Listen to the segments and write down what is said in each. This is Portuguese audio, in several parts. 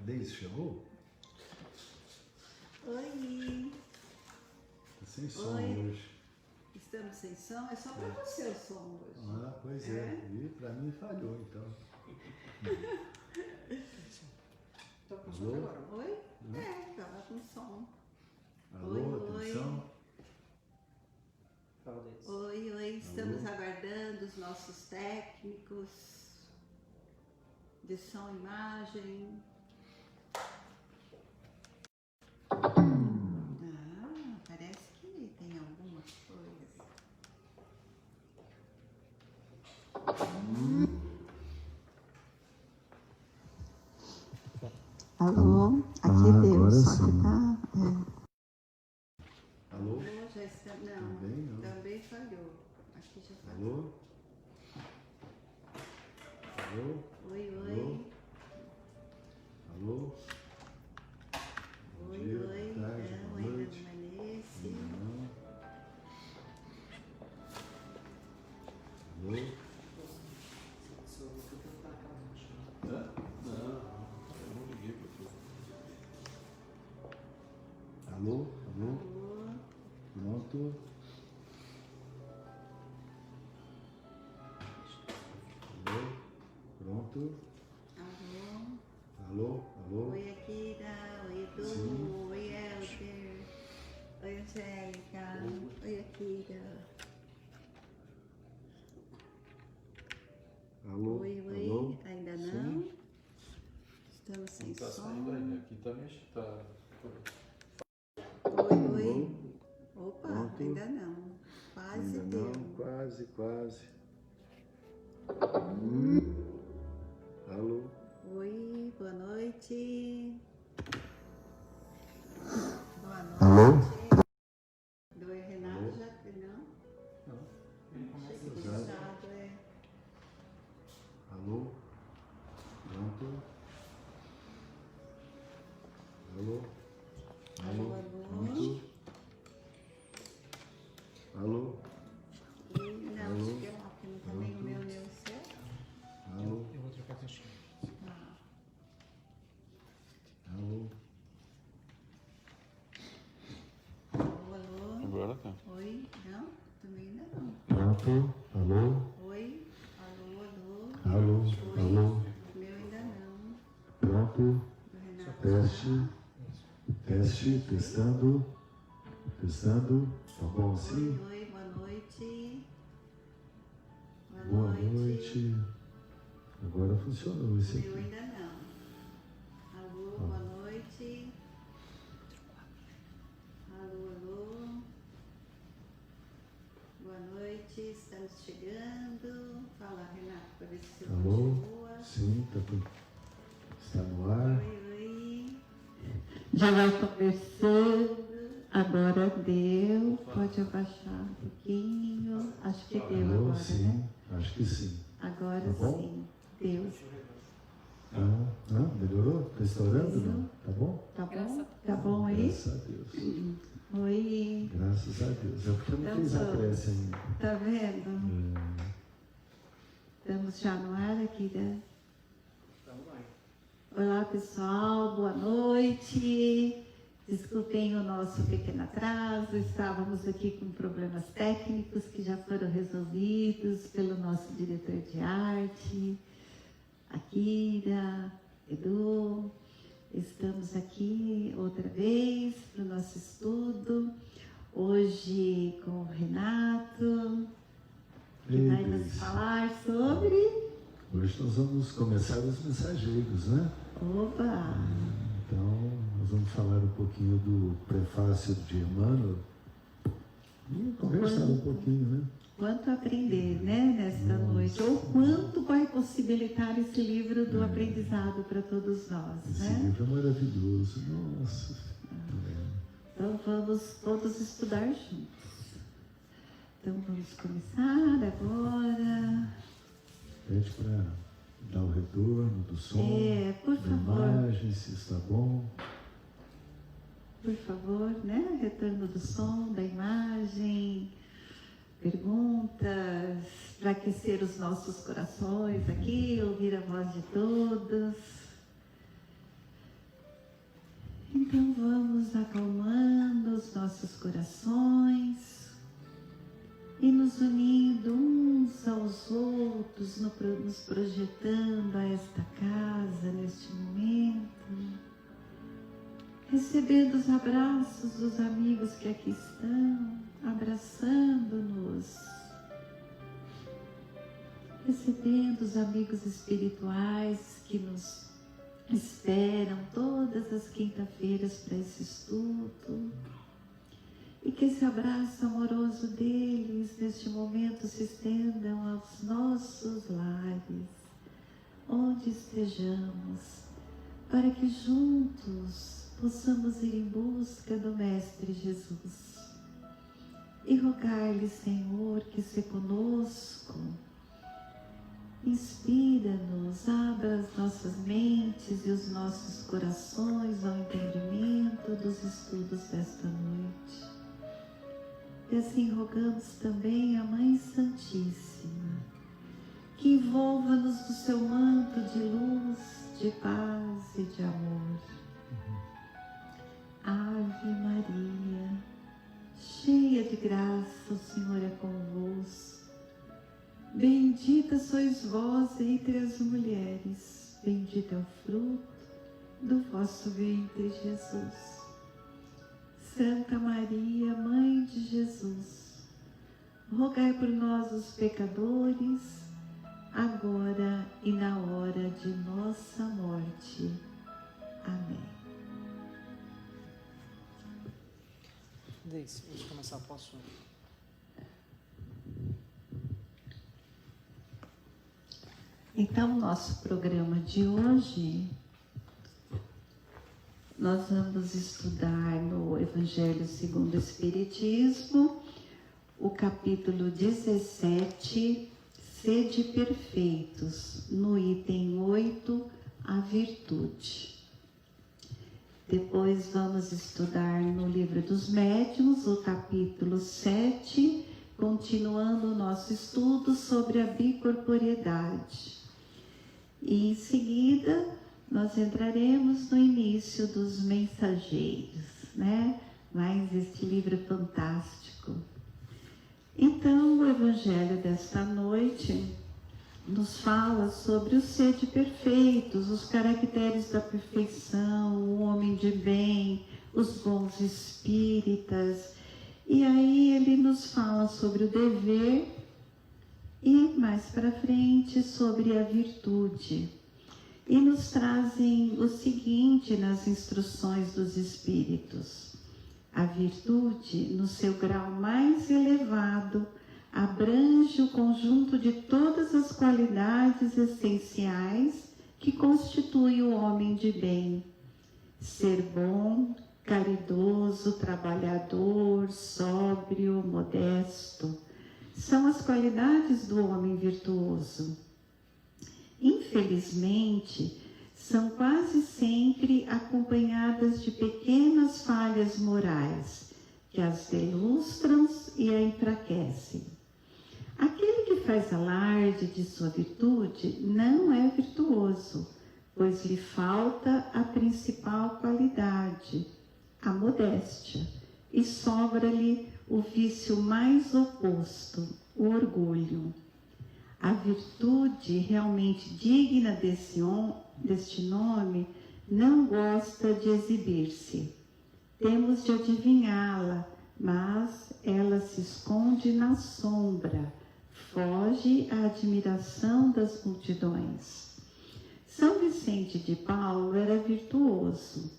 Deise chegou? Oi! Tá sem som Oi. hoje. Estamos sem som? É só para você o som hoje. Ah, pois é. E pra mim falhou, então. Tá com som Alô? agora? Oi? Tava com som. Alô, Oi, atenção. Fala deles. Oi, estamos Alô? aguardando os nossos técnicos de som e imagem. Parece que tem algumas coisas. Alô? Aqui deu, agora só sim. que tá... Alô? Alô, já está... Não, Também não. também falhou. Aqui já falhou. Alô? Alô? Oi. Alô? Bom Oi, dia, oi. boa tarde, Não, boa ainda noite. não amanhece. Não. Alô? Se eu vou tentar acabar, acho. Não, eu não liguei pra tu. Alô? Alô? Alô? Pronto? Alô? Pronto? Alô? Alô? Alô? Oi, Akira. Oi, Edu. Sim. Oi, Helder. Oi, Angélica. Oi, Akira. Alô? Oi. Alô? Ainda Sim. não? Estamos sem Não tá som. saindo ainda, aqui também tá. Oi. Opa, Pronto. ainda não. Quase Ainda deu. não, quase. Alô? Oi, boa noite. Boa noite. Alô? Oi, Renato, Alô? já não? Não, ele Achei começa que já. tinha estado, Alô? Pronto? Alô? Alô? Pronto? Alô? Oi, não, Alô? acho que é lá, porque não tá nem o meu nem o seu. Alô? Eu vou trocar a caixinha. Ah, Alô? alô? Agora tá. Oi, não? Também ainda não. Pronto? Alô? Oi, alô? Alô? Oi, Alô? meu ainda não. Pronto? Do Renato. Teste? Teste? Testando? Testando? Tá bom assim? Oi, boa noite. Boa noite. Agora funcionou esse Meu aqui. ainda não. Alô, boa noite. Alô. Boa noite, estamos chegando. Fala, Renato, para ver se você Alô? continua. Sim, tá tudo. Está no ar. Oi. Já vai começando. Agora deu. Pode abaixar um pouquinho. Acho que deu Alô? agora, Sim, né? acho que sim. Agora Tá bom? sim. Deu. Não? Melhorou? Tá estourando? Não? Tá bom? Tá bom? Tá bom aí? Graças a Deus. Oi. Graças a Deus. É porque eu não fiz a prece ainda. Tá vendo? Estamos já no ar aqui, né? Estamos lá. Olá, pessoal. Boa noite. Desculpem o nosso pequeno atraso. Estávamos aqui com problemas técnicos que já foram resolvidos pelo nosso diretor de arte, Akira, Edu. Estamos aqui outra vez para o nosso estudo. Hoje com o Renato, que vai nos falar sobre... Hoje nós vamos começar os mensageiros, né? Opa! Então, nós vamos falar um pouquinho do prefácio de Emmanuel e conversar um pouquinho, né? Quanto aprender, né, nesta noite, ou quanto vai possibilitar esse livro do aprendizado para todos nós, Esse né? livro é maravilhoso, nossa. Então vamos todos estudar juntos. Então vamos começar agora. Pede para dar o retorno do som, Por da favor, imagem, se está bom. por favor, né? Retorno do som, da imagem, perguntas, para aquecer os nossos corações aqui, ouvir a voz de todos. Então vamos acalmando os nossos corações e nos unindo uns aos outros, nos projetando a esta casa neste momento, recebendo os abraços dos amigos que aqui estão, abraçando-nos, recebendo os amigos espirituais que nos esperam todas as quinta-feiras para esse estudo, e que esse abraço amoroso deles neste momento se estendam aos nossos lares, onde estejamos, para que juntos possamos ir em busca do Mestre Jesus e rogar-lhe, Senhor, que se conosco, inspira-nos, abra as nossas mentes e os nossos corações ao entendimento dos estudos desta noite. E assim rogamos também a Mãe Santíssima, que envolva-nos do seu manto de luz, de paz e de amor. Ave Maria, cheia de graça, o Senhor é convosco. Bendita sois vós entre as mulheres, bendito é o fruto do vosso ventre, Jesus. Santa Maria, Mãe de Jesus, rogai por nós, os pecadores, agora e na hora de nossa morte. Amém. Deise, antes de começar, posso... Então, nosso programa de hoje, nós vamos estudar no Evangelho segundo o Espiritismo, o capítulo 17, Sede Perfeitos, no item 8, a virtude. Depois vamos estudar no Livro dos Médiuns, o capítulo 7, continuando o nosso estudo sobre a bicorporiedade. E em seguida, nós entraremos no início dos mensageiros, né? Mais este livro fantástico. Então, o Evangelho desta noite nos fala sobre o ser de perfeitos, os caracteres da perfeição, o homem de bem, os bons espíritas. E aí ele nos fala sobre o dever e mais para frente sobre a virtude. E nos trazem o seguinte nas instruções dos espíritos: a virtude, no seu grau mais elevado, abrange o conjunto de todas as qualidades essenciais que constituem o homem de bem. Ser bom, caridoso, trabalhador, sóbrio, modesto, são as qualidades do homem virtuoso. Infelizmente, são quase sempre acompanhadas de pequenas falhas morais que as delustram e a enfraquecem. Aquele que faz alarde de sua virtude não é virtuoso, pois lhe falta a principal qualidade, a modéstia, e sobra-lhe o vício mais oposto, o orgulho. A virtude realmente digna deste nome não gosta de exibir-se. Temos de adivinhá-la, mas ela se esconde na sombra, foge à admiração das multidões. São Vicente de Paulo era virtuoso,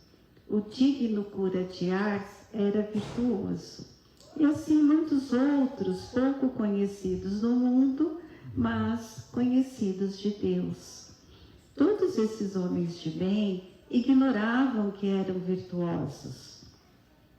o digno cura de Ars era virtuoso, e assim muitos outros pouco conhecidos no mundo, mas conhecidos de Deus. Todos esses homens de bem ignoravam que eram virtuosos.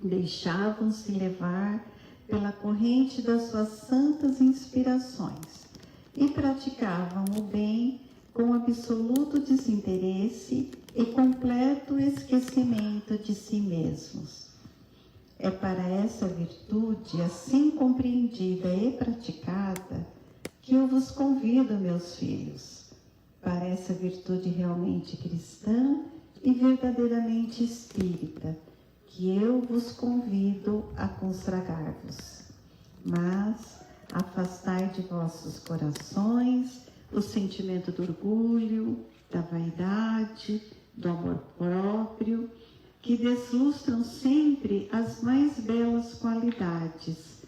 Deixavam-se levar pela corrente das suas santas inspirações e praticavam o bem com absoluto desinteresse e completo esquecimento de si mesmos. É para essa virtude, assim compreendida e praticada, que eu vos convido, meus filhos, para essa virtude realmente cristã e verdadeiramente espírita, que eu vos convido a consagar-vos. Mas afastai de vossos corações o sentimento do orgulho, da vaidade, do amor próprio, que deslustram sempre as mais belas qualidades.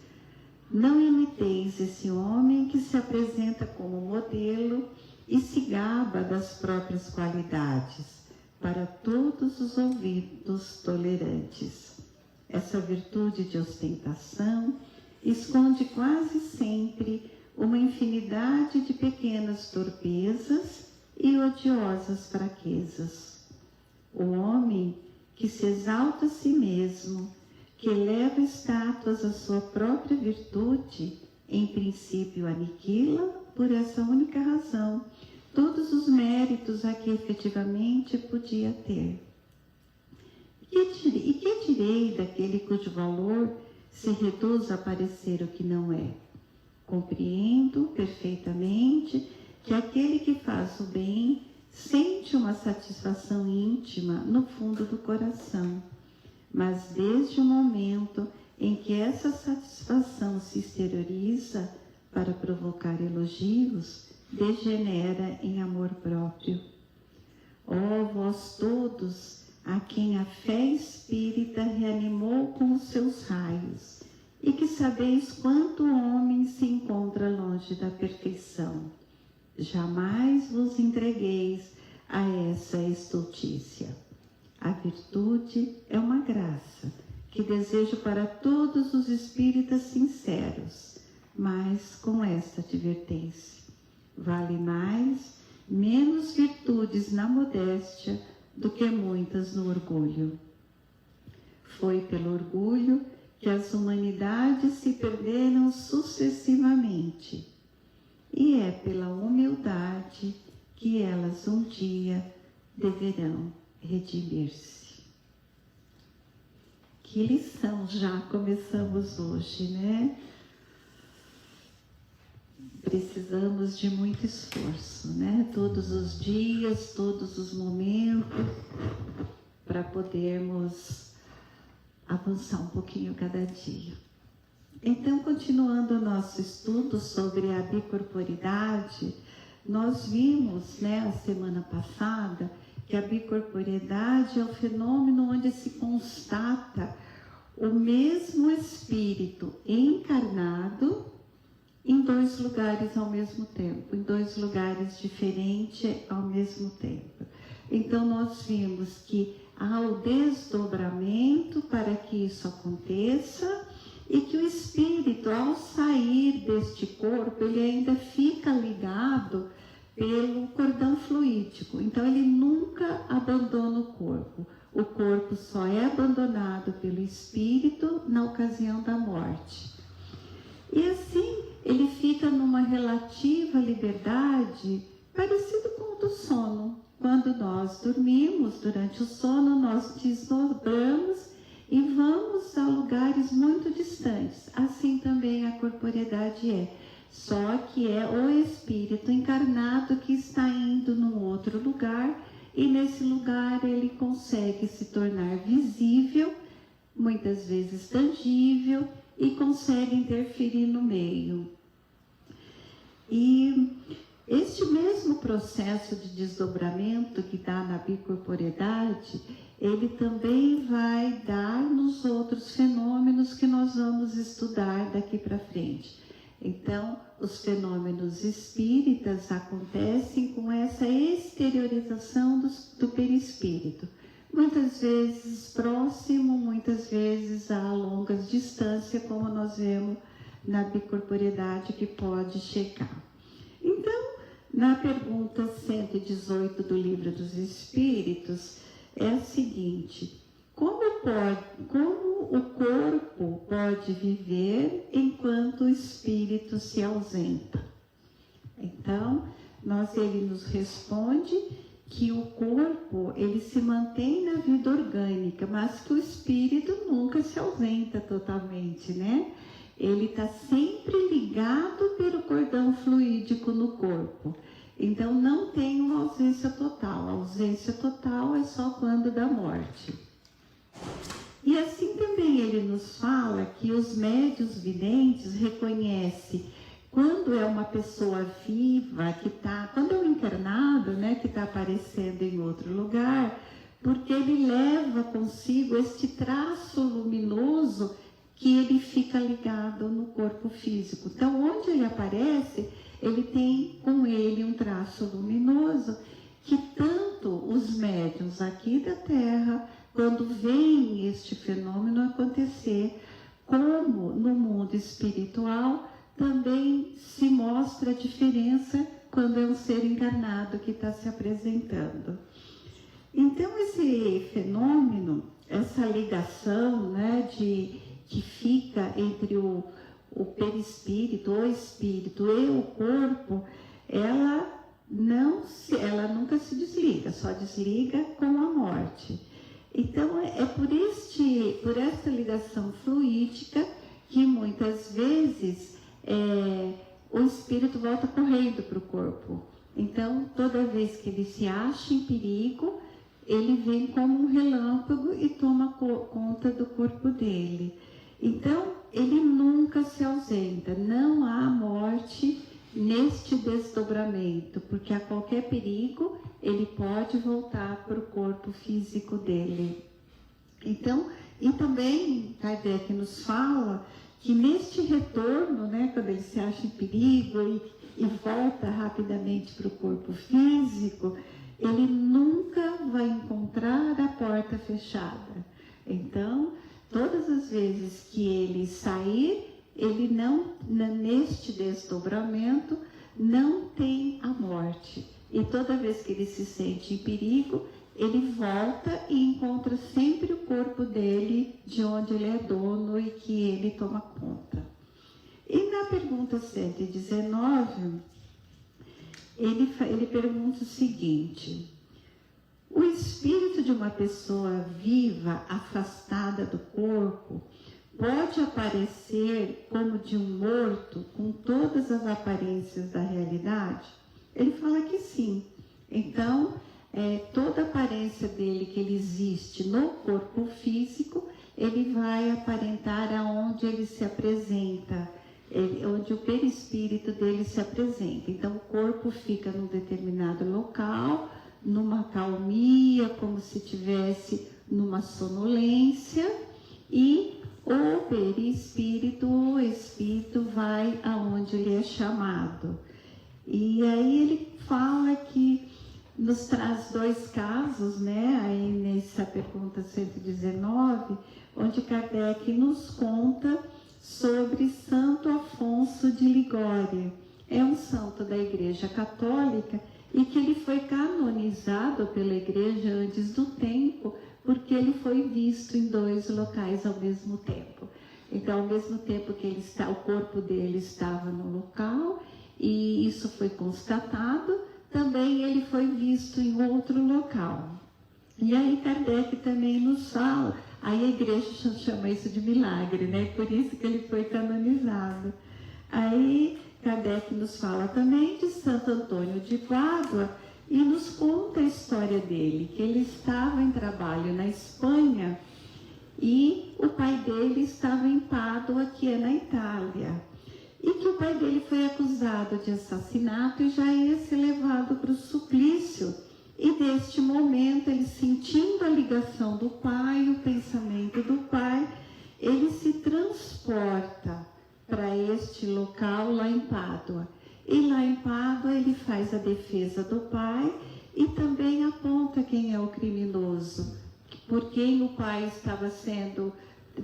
Não imiteis esse homem que se apresenta como modelo e se gaba das próprias qualidades, para todos os ouvidos tolerantes. Essa virtude de ostentação esconde quase sempre uma infinidade de pequenas torpezas e odiosas fraquezas. O homem que se exalta a si mesmo, que eleva estátuas à sua própria virtude, em princípio aniquila, por essa única razão, todos os méritos a que efetivamente podia ter. E que direi daquele cujo valor se reduz a parecer o que não é? Compreendo perfeitamente que aquele que faz o bem sente uma satisfação íntima no fundo do coração, mas desde o momento em que essa satisfação se exterioriza para provocar elogios, degenera em amor próprio. Ó vós todos, a quem a fé espírita reanimou com os seus raios, e que sabeis quanto o homem se encontra longe da perfeição, jamais vos entregueis a essa estultícia. A virtude é uma graça que desejo para todos os espíritas sinceros, mas com esta advertência: vale menos virtudes na modéstia do que muitas no orgulho. Foi pelo orgulho que as humanidades se perderam sucessivamente, e é pela humildade que elas um dia deverão redimir-se. Que lição já começamos hoje, né? Precisamos de muito esforço, né? Todos os dias, todos os momentos, para podermos avançar um pouquinho cada dia. Então, continuando o nosso estudo sobre a bicorporidade, nós vimos, né, a semana passada, que a bicorporidade é o fenômeno onde se constata o mesmo espírito encarnado em dois lugares ao mesmo tempo, em dois lugares diferentes ao mesmo tempo. Então, nós vimos que há o desdobramento para que isso aconteça, e que o espírito, ao sair deste corpo, ele ainda fica ligado pelo cordão fluídico. Então, ele nunca abandona o corpo só é abandonado pelo espírito na ocasião da morte. E assim, ele fica numa relativa liberdade, parecido com o do sono. Quando nós dormimos, durante o sono, nós desdobramos e vamos a lugares muito distantes. Assim também a corporeidade é. Só que é o espírito encarnado que está indo num outro lugar, e nesse lugar ele consegue se tornar visível, muitas vezes tangível, e consegue interferir no meio. E este mesmo processo de desdobramento que dá na bicorporeidade, ele também vai dar nos outros fenômenos que nós vamos estudar daqui para frente. Então, os fenômenos espíritas acontecem com essa exteriorização do perispírito. Muitas vezes próximo, muitas vezes a longas distâncias, como nós vemos na bicorporeidade que pode chegar. Então, na pergunta 118 do Livro dos Espíritos, é a seguinte: como o corpo pode viver enquanto o espírito se ausenta? Então, ele nos responde que o corpo, ele se mantém na vida orgânica, mas que o espírito nunca se ausenta totalmente, né? Ele está sempre ligado pelo cordão fluídico no corpo. Então, não tem uma ausência total. A ausência total é só quando da morte. E assim também ele nos fala que os médiuns videntes reconhecem quando é uma pessoa viva, quando é um encarnado, né, que está aparecendo em outro lugar, porque ele leva consigo este traço luminoso que ele fica ligado no corpo físico. Então, onde ele aparece, ele tem com ele um traço luminoso que tanto os médiuns aqui da Terra, quando veem este fenômeno acontecer, como no mundo espiritual, também se mostra a diferença quando é um ser encarnado que está se apresentando. Então, esse fenômeno, essa ligação, né, que fica entre o perispírito, o espírito e o corpo, ela nunca se desliga, só desliga com a morte. Então, é por essa ligação fluídica que muitas vezes o espírito volta correndo para o corpo. Então, toda vez que ele se acha em perigo, ele vem como um relâmpago e toma conta do corpo dele. Então, ele nunca se ausenta, não há morte neste desdobramento, porque a qualquer perigo ele pode voltar para o corpo físico dele. Então, e também Kardec nos fala que neste retorno, né, quando ele se acha em perigo e volta rapidamente para o corpo físico, ele nunca vai encontrar a porta fechada. Então, todas as vezes que ele sair, ele neste desdobramento, não tem a morte. E toda vez que ele se sente em perigo, ele volta e encontra sempre o corpo dele, de onde ele é dono e que ele toma conta. E na pergunta 119, ele pergunta o seguinte: o espírito de uma pessoa viva, afastada do corpo, pode aparecer como de um morto, com todas as aparências da realidade? Ele fala que sim. Então, toda a aparência dele que ele existe no corpo físico, ele vai aparentar aonde ele se apresenta, onde o perispírito dele se apresenta. Então, o corpo fica num determinado local, numa calmia, como se estivesse numa sonolência, e o perispírito, o espírito, vai aonde ele é chamado. E aí ele fala que nos traz dois casos, né, aí nessa pergunta 119, onde Kardec nos conta sobre Santo Afonso de Ligório. É um santo da Igreja Católica e que ele foi canonizado pela Igreja antes do tempo, porque ele foi visto em dois locais ao mesmo tempo. Então, ao mesmo tempo que o corpo dele estava no local, e isso foi constatado, também ele foi visto em outro local. E aí Kardec também nos fala, aí a igreja chama isso de milagre, né? Por isso que ele foi canonizado. Aí Kardec nos fala também de Santo Antônio de Pádua e nos conta a história dele, que ele estava em trabalho na Espanha e o pai dele estava em Pádua, que é na Itália. E que o pai dele foi acusado de assassinato e já ia ser levado para o suplício. E neste momento, ele sentindo a ligação do pai, o pensamento do pai, ele se transporta para este local lá em Pádua. E lá em Pádua ele faz a defesa do pai e também aponta quem é o criminoso, por quem o pai estava sendo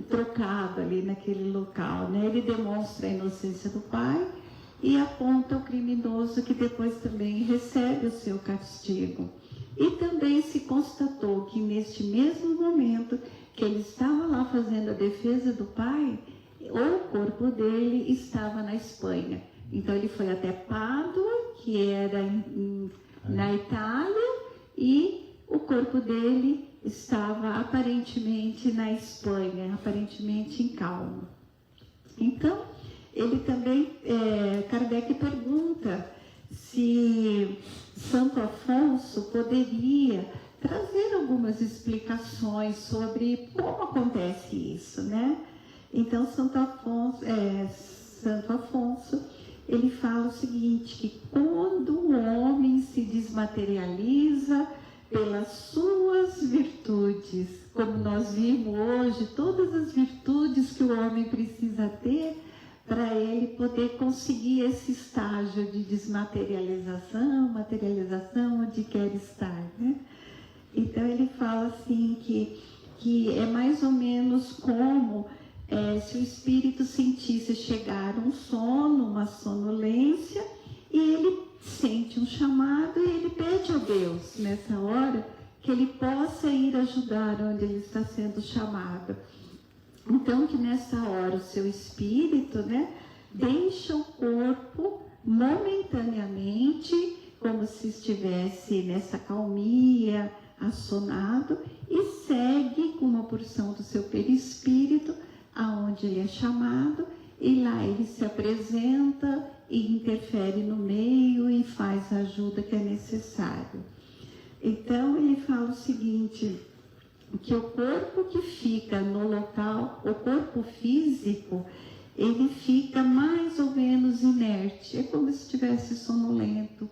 trocado ali naquele local, né? Ele demonstra a inocência do pai e aponta o criminoso, que depois também recebe o seu castigo. E também se constatou que neste mesmo momento que ele estava lá fazendo a defesa do pai, o corpo dele estava na Espanha. Então ele foi até Pádua, que era na Itália, e o corpo dele estava aparentemente na Espanha, aparentemente em calma. Então, ele também, Kardec pergunta se Santo Afonso poderia trazer algumas explicações sobre como acontece isso, né? Então, Santo Afonso, ele fala o seguinte, que quando o homem se desmaterializa pelas suas virtudes, como nós vimos hoje, todas as virtudes que o homem precisa ter para ele poder conseguir esse estágio de desmaterialização, materialização, onde quer estar, né? Então ele fala assim que é mais ou menos como se o espírito sentisse chegar um sono, uma sonolência, e ele sente um chamado e ele pede a Deus nessa hora que ele possa ir ajudar onde ele está sendo chamado. Então que nessa hora o seu espírito, né, deixa o corpo momentaneamente, como se estivesse nessa calmia, assonado, e segue com uma porção do seu perispírito aonde ele é chamado, e lá ele se apresenta e interfere no meio e faz a ajuda que é necessário. Então ele fala o seguinte, que o corpo que fica no local, o corpo físico, ele fica mais ou menos inerte, é como se estivesse sonolento,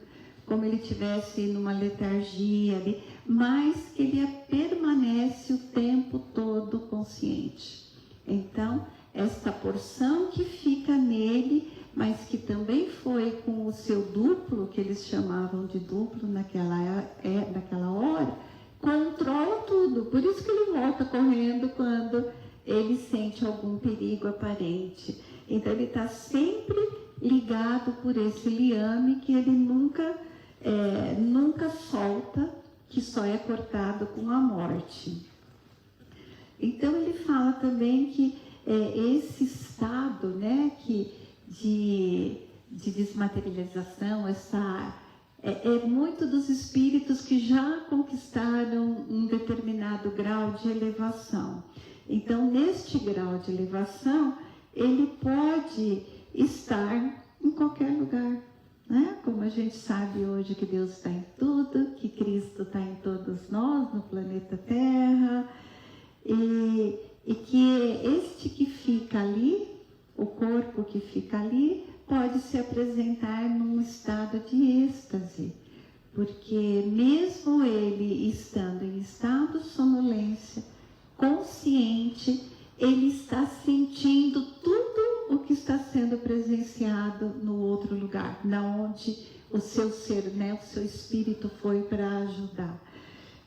como ele estivesse numa letargia ali, mas que ele permanece o tempo todo consciente. Então, esta porção que fica nele, mas que também foi com o seu duplo, que eles chamavam de duplo naquela hora, controla tudo. Por isso que ele volta correndo quando ele sente algum perigo aparente. Então, ele está sempre ligado por esse liame que ele nunca solta, que só é cortado com a morte. Então, ele fala também que esse estado, né, de desmaterialização, é muito dos espíritos que já conquistaram um determinado grau de elevação. Então, neste grau de elevação, ele pode estar em qualquer lugar, né? Como a gente sabe hoje que Deus está em tudo, que Cristo está em todos nós, no planeta Terra, e que este que fica ali, o corpo que fica ali, pode se apresentar num estado de êxtase, porque mesmo ele estando em estado de sonolência, consciente, ele está sentindo tudo o que está sendo presenciado no outro lugar, na onde o seu ser, né, o seu espírito foi para ajudar.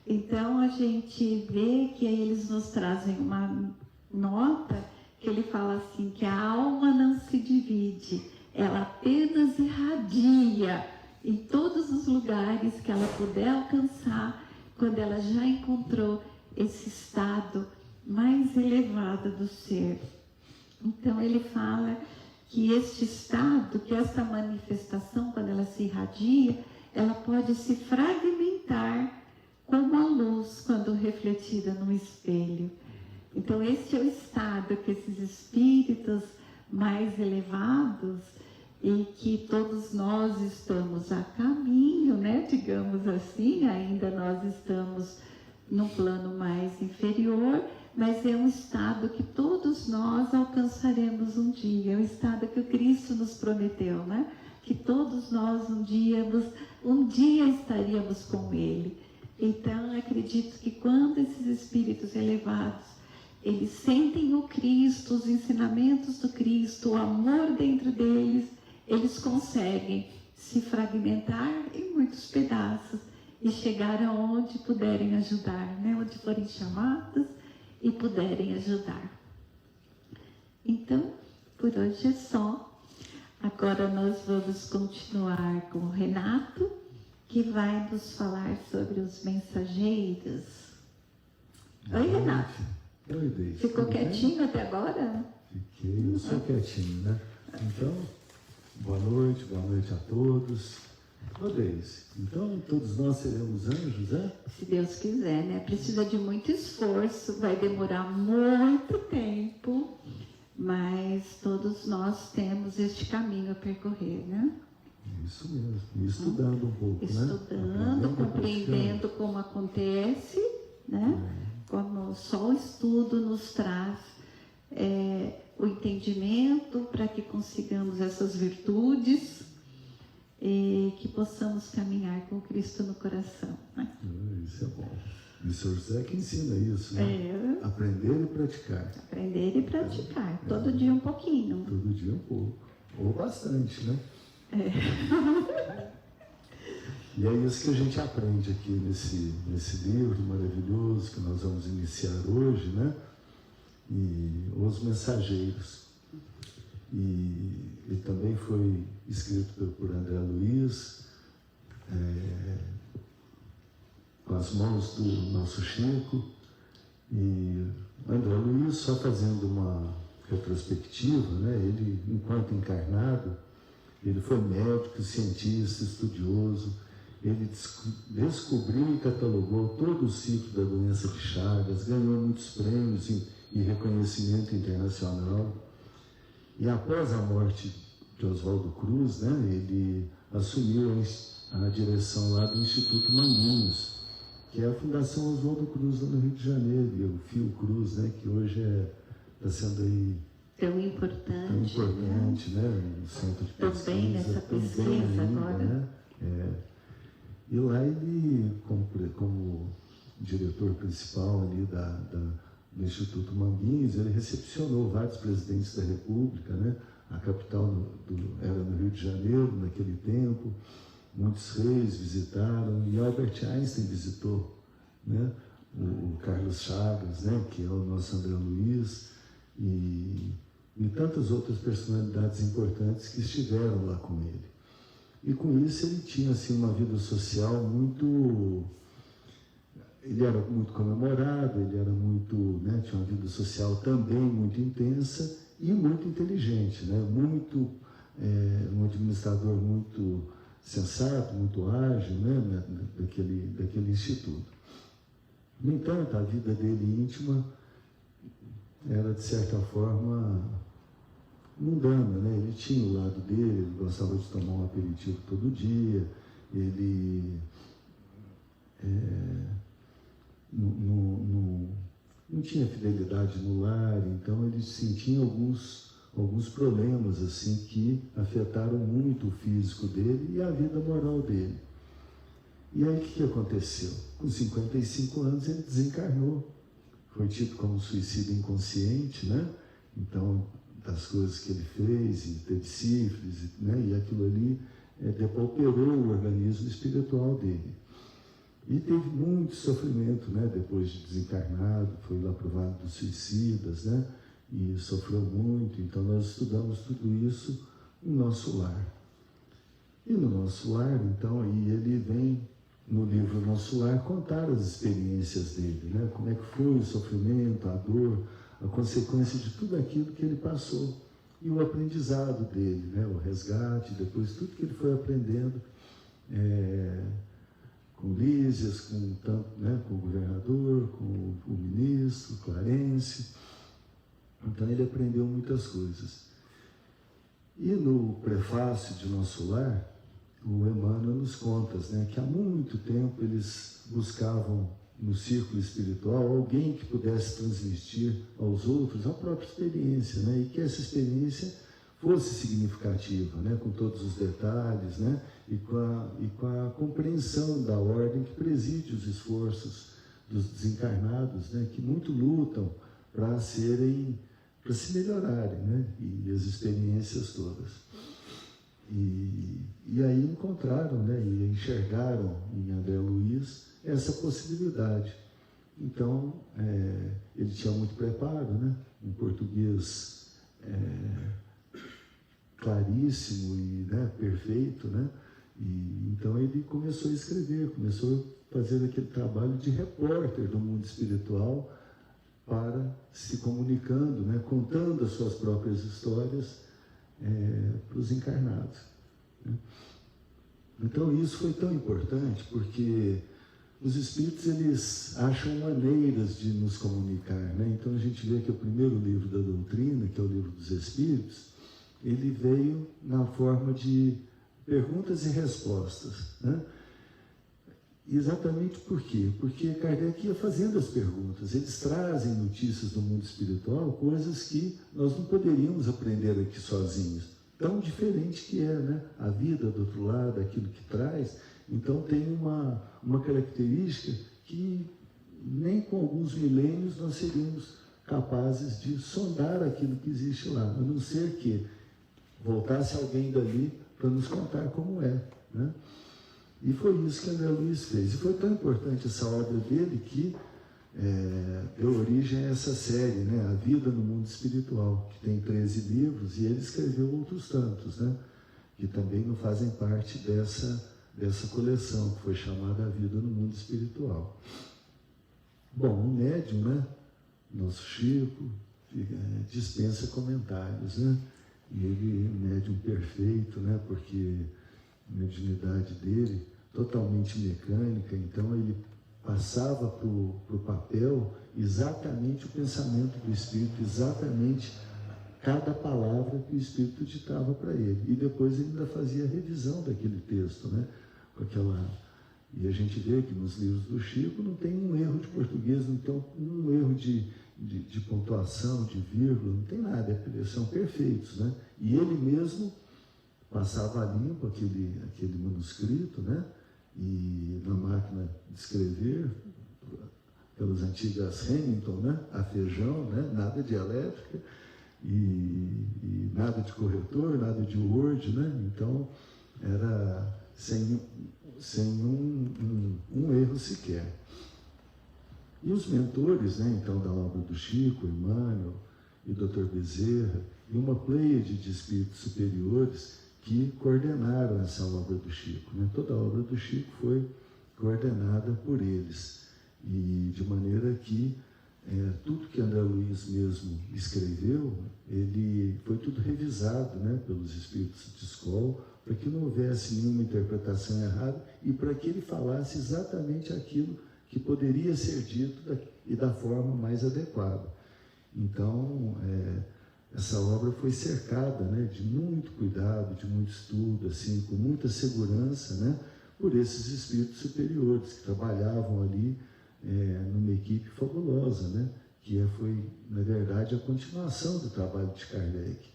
Então a gente vê que eles nos trazem uma nota que ele fala assim, que a alma não se divide, ela apenas irradia em todos os lugares que ela puder alcançar, quando ela já encontrou esse estado mais elevado do ser. Então ele fala que este estado, que essa manifestação, quando ela se irradia, ela pode se fragmentar como a luz quando refletida no espelho. Então este é o estado que esses espíritos mais elevados, e que todos nós estamos a caminho, né, digamos assim, ainda nós estamos num plano mais inferior, mas é um estado que todos nós alcançaremos um dia, é um estado que o Cristo nos prometeu, né? Que todos nós um dia estaríamos com Ele. Então, acredito que quando esses espíritos elevados, eles sentem o Cristo, os ensinamentos do Cristo, o amor dentro deles, eles conseguem se fragmentar em muitos pedaços e chegar aonde puderem ajudar, né? Onde forem chamados e puderem ajudar. Então, por hoje é só. Agora nós vamos continuar com o Renato, que vai nos falar sobre os mensageiros. Oi, Renato. Oi, Deise. Ficou quietinho até agora? Fiquei, eu sou quietinho, né? Então, boa noite a todos. Ô, Deise, então todos nós seremos anjos, é? Se Deus quiser, né? Precisa de muito esforço, vai demorar muito tempo, mas todos nós temos este caminho a percorrer, né? Isso mesmo. E estudando um pouco, né? Estudando, compreendendo como acontece, né? Como só o estudo nos traz o entendimento para que consigamos essas virtudes e que possamos caminhar com Cristo no coração, né? Isso é bom. E o Sr. José que ensina isso, né? Aprender e praticar. Aprender e praticar. Todo dia um pouquinho. Todo dia um pouco. Ou bastante, né? E é isso que a gente aprende aqui nesse livro maravilhoso que nós vamos iniciar hoje, né? E Os Mensageiros. E ele também foi escrito por André Luiz, com as mãos do nosso Chico. E André Luiz, só fazendo uma retrospectiva, né? Ele, enquanto encarnado, ele foi médico, cientista, estudioso. Ele descobriu e catalogou todo o ciclo da doença de Chagas, ganhou muitos prêmios e reconhecimento internacional. E após a morte de Oswaldo Cruz, né, ele assumiu a direção lá do Instituto Manguinhos, que é a Fundação Oswaldo Cruz lá no Rio de Janeiro, e o Fiocruz, né, que hoje está sendo aí tão importante, né? Um centro de pesquisa. Também nessa pesquisa agora. Né? E lá ele, como diretor principal ali do Instituto Manguinhos, ele recepcionou vários presidentes da República, né? A capital era no Rio de Janeiro naquele tempo, muitos reis visitaram, e Albert Einstein visitou, né? O Carlos Chagas, né? Que é o nosso André Luiz, e tantas outras personalidades importantes que estiveram lá com ele. E com isso ele tinha assim, uma vida social muito... Ele era muito comemorado, ele era muito, né, tinha uma vida social também muito intensa e muito inteligente, né? Um administrador muito sensato, muito ágil, né, daquele instituto. No entanto, a vida dele íntima era, de certa forma, mundana, né? Ele tinha o lado dele, ele gostava de tomar um aperitivo todo dia, ele não tinha fidelidade no lar, então ele sentia alguns problemas assim que afetaram muito o físico dele e a vida moral dele. E aí o que aconteceu? Com 55 anos ele desencarnou, foi tido como suicídio inconsciente, né? Então, das coisas que ele fez, e teve sífilis, né? E aquilo ali depauperou o organismo espiritual dele. E teve muito sofrimento, né? Depois de desencarnado, foi lá para o Vale dos Suicidas, né? E sofreu muito. Então nós estudamos tudo isso no nosso lar. E no nosso lar, então, aí ele vem no livro Nosso Lar contar as experiências dele, né? Como é que foi o sofrimento, a dor, a consequência de tudo aquilo que ele passou e o aprendizado dele, né? O resgate, depois tudo que ele foi aprendendo com Lísias, com o governador, com o ministro, Clarence. Então ele aprendeu muitas coisas. E no prefácio de Nosso Lar, o Emmanuel nos conta, né, que há muito tempo eles buscavam no círculo espiritual alguém que pudesse transmitir aos outros a própria experiência, né, e que essa experiência fosse significativa, né, com todos os detalhes, né, e com a compreensão da ordem que preside os esforços dos desencarnados, né, que muito lutam para se melhorarem, né, e as experiências todas. E aí encontraram, né, e enxergaram em André Luiz essa possibilidade. Então, ele tinha muito preparo, né, um português claríssimo e, né, perfeito, né, e então ele começou a escrever, começou a fazer aquele trabalho de repórter do mundo espiritual, para se comunicando, né, contando as suas próprias histórias para os encarnados, né? Então isso foi tão importante porque os espíritos eles acham maneiras de nos comunicar, né? Então a gente vê que o primeiro livro da doutrina, que é o Livro dos Espíritos, ele veio na forma de perguntas e respostas, né? Exatamente por quê? Porque Kardec ia fazendo as perguntas. Eles trazem notícias do mundo espiritual, coisas que nós não poderíamos aprender aqui sozinhos. Tão diferente que é, né? A vida do outro lado, aquilo que traz. Então tem uma característica que nem com alguns milênios nós seríamos capazes de sondar aquilo que existe lá, a não ser que voltasse alguém dali para nos contar como é, né? E foi isso que André Luiz fez. E foi tão importante essa obra dele que deu origem a essa série, né? A Vida no Mundo Espiritual, que tem 13 livros, e ele escreveu outros tantos, né? Que também não fazem parte dessa coleção, que foi chamada A Vida no Mundo Espiritual. Bom, o médium, né? Nosso Chico, dispensa comentários, né? E ele, médium perfeito, né? Porque a mediunidade dele, totalmente mecânica, então ele passava para o papel exatamente o pensamento do Espírito, exatamente cada palavra que o Espírito ditava para ele. E depois ele ainda fazia a revisão daquele texto, né? E a gente vê que nos livros do Chico não tem um erro de português, não tem um erro de pontuação, de vírgula, não tem nada, eles são perfeitos, né? E ele mesmo passava a limpo aquele manuscrito, né? E na máquina de escrever, pelas antigas Remington, né? A feijão, né? Nada de elétrica e nada de corretor, nada de Word, né? Então era sem um erro sequer. E os mentores, né? Então, da obra do Chico, Emmanuel e Dr. Bezerra, e uma pleiade de espíritos superiores que coordenaram essa obra do Chico, né? Toda a obra do Chico foi coordenada por eles, e de maneira que tudo que André Luiz mesmo escreveu, ele foi tudo revisado, né, pelos espíritos de escola, para que não houvesse nenhuma interpretação errada e para que ele falasse exatamente aquilo que poderia ser dito e da forma mais adequada. Então, essa obra foi cercada, né, de muito cuidado, de muito estudo, assim, com muita segurança, né, por esses espíritos superiores que trabalhavam ali numa equipe fabulosa, né, que foi, na verdade, a continuação do trabalho de Kardec,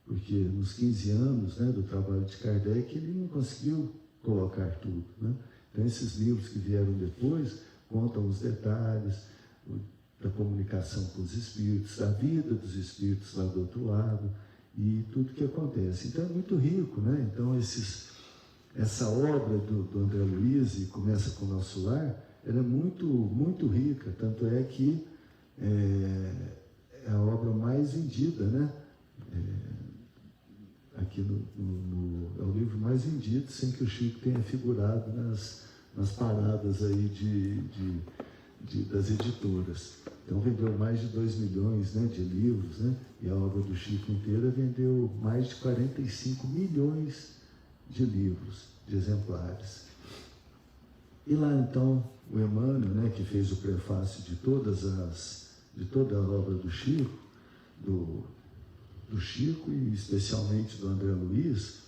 porque nos 15 anos, né, do trabalho de Kardec ele não conseguiu colocar tudo, né? Então, esses livros que vieram depois contam os detalhes da comunicação com os espíritos, da vida dos espíritos lá do outro lado e tudo que acontece. Então, é muito rico, né? Então, essa obra do André Luiz, e começa com o Nosso Lar, ela é muito, muito rica, tanto é que é a obra mais vendida, né? Aqui é o livro mais vendido, sem que o Chico tenha figurado nas paradas aí das editoras. Então vendeu mais de 2 milhões, né, de livros, né? E a obra do Chico inteira vendeu mais de 45 milhões de livros, de exemplares. E lá então o Emmanuel, né, que fez o prefácio de toda a obra do Chico, do Chico e especialmente do André Luiz,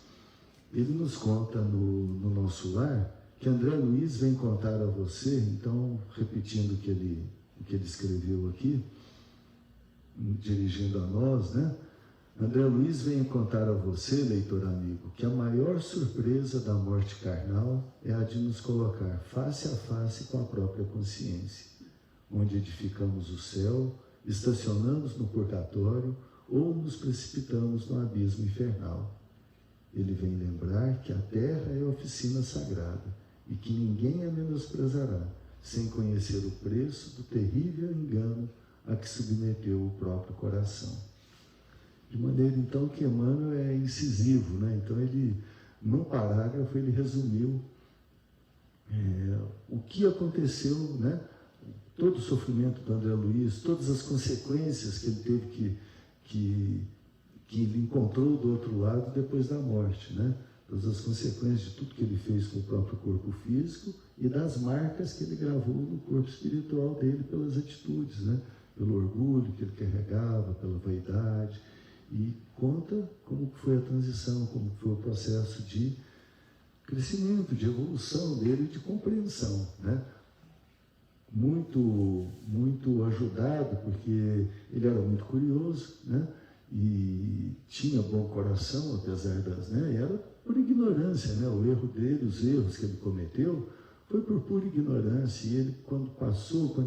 ele nos conta no Nosso Lar que André Luiz vem contar a você, então, repetindo o que ele escreveu aqui, dirigindo a nós, né? André Luiz vem contar a você, leitor amigo, que a maior surpresa da morte carnal é a de nos colocar face a face com a própria consciência, onde edificamos o céu, estacionamos no purgatório ou nos precipitamos no abismo infernal. Ele vem lembrar que a terra é oficina sagrada e que ninguém a menosprezará, sem conhecer o preço do terrível engano a que submeteu o próprio coração. De maneira, então, que Emmanuel é incisivo, né? Então, num parágrafo, ele resumiu o que aconteceu, né? Todo o sofrimento do André Luiz, todas as consequências que ele teve que ele encontrou do outro lado depois da morte, né? Todas as consequências de tudo que ele fez com o próprio corpo físico e das marcas que ele gravou no corpo espiritual dele pelas atitudes, né? Pelo orgulho que ele carregava, pela vaidade, e conta como foi a transição, como foi o processo de crescimento, de evolução dele, de compreensão, né? Muito ajudado, porque ele era muito curioso, né? E tinha bom coração, apesar das, né? E era por ignorância, né? O erro dele, os erros que ele cometeu, foi por pura ignorância. E ele, quando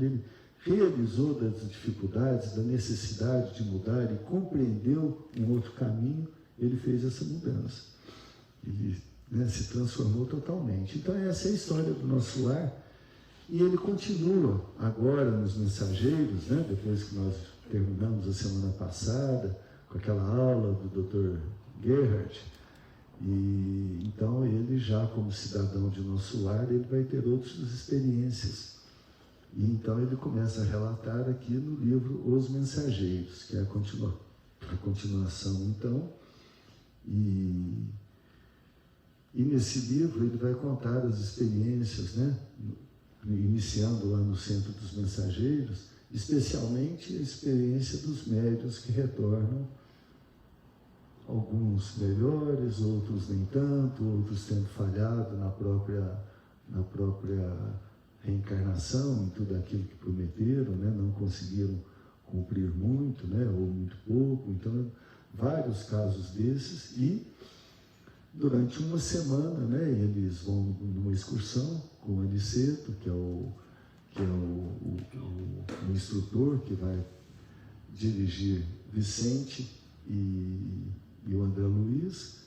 ele realizou das dificuldades, da necessidade de mudar e compreendeu um outro caminho, ele fez essa mudança. Ele, né, se transformou totalmente. Então essa é a história do nosso lar. E ele continua agora nos Mensageiros, né, depois que nós terminamos a semana passada, com aquela aula do Dr. Gerhard. E então ele já como cidadão de nosso lar, ele vai ter outras experiências. E então ele começa a relatar aqui no livro Os Mensageiros, que é a continuação então. E nesse livro ele vai contar as experiências, né? Iniciando lá no Centro dos Mensageiros, especialmente a experiência dos médiuns que retornam, alguns melhores, outros nem tanto, outros tendo falhado na própria reencarnação, em tudo aquilo que prometeram, né? Não conseguiram cumprir muito, né? Ou muito pouco. Então, vários casos desses. E durante uma semana, né, eles vão numa excursão com o Aniceto, que é o instrutor que vai dirigir Vicente e o André Luiz,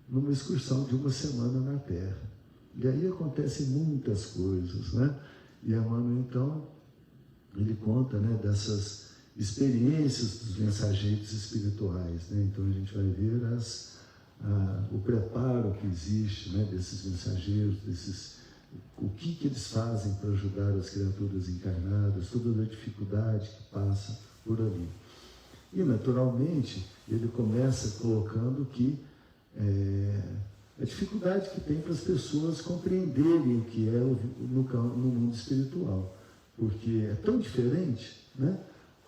numa excursão de uma semana na Terra. E aí acontecem muitas coisas, né? E Emmanuel, então, ele conta, né, dessas experiências dos mensageiros espirituais, né? Então a gente vai ver o preparo que existe, né, desses mensageiros, o que eles fazem para ajudar as criaturas encarnadas, toda a dificuldade que passa por ali. E, naturalmente, ele começa colocando que a dificuldade que tem para as pessoas compreenderem o que é no mundo espiritual, porque é tão diferente, né?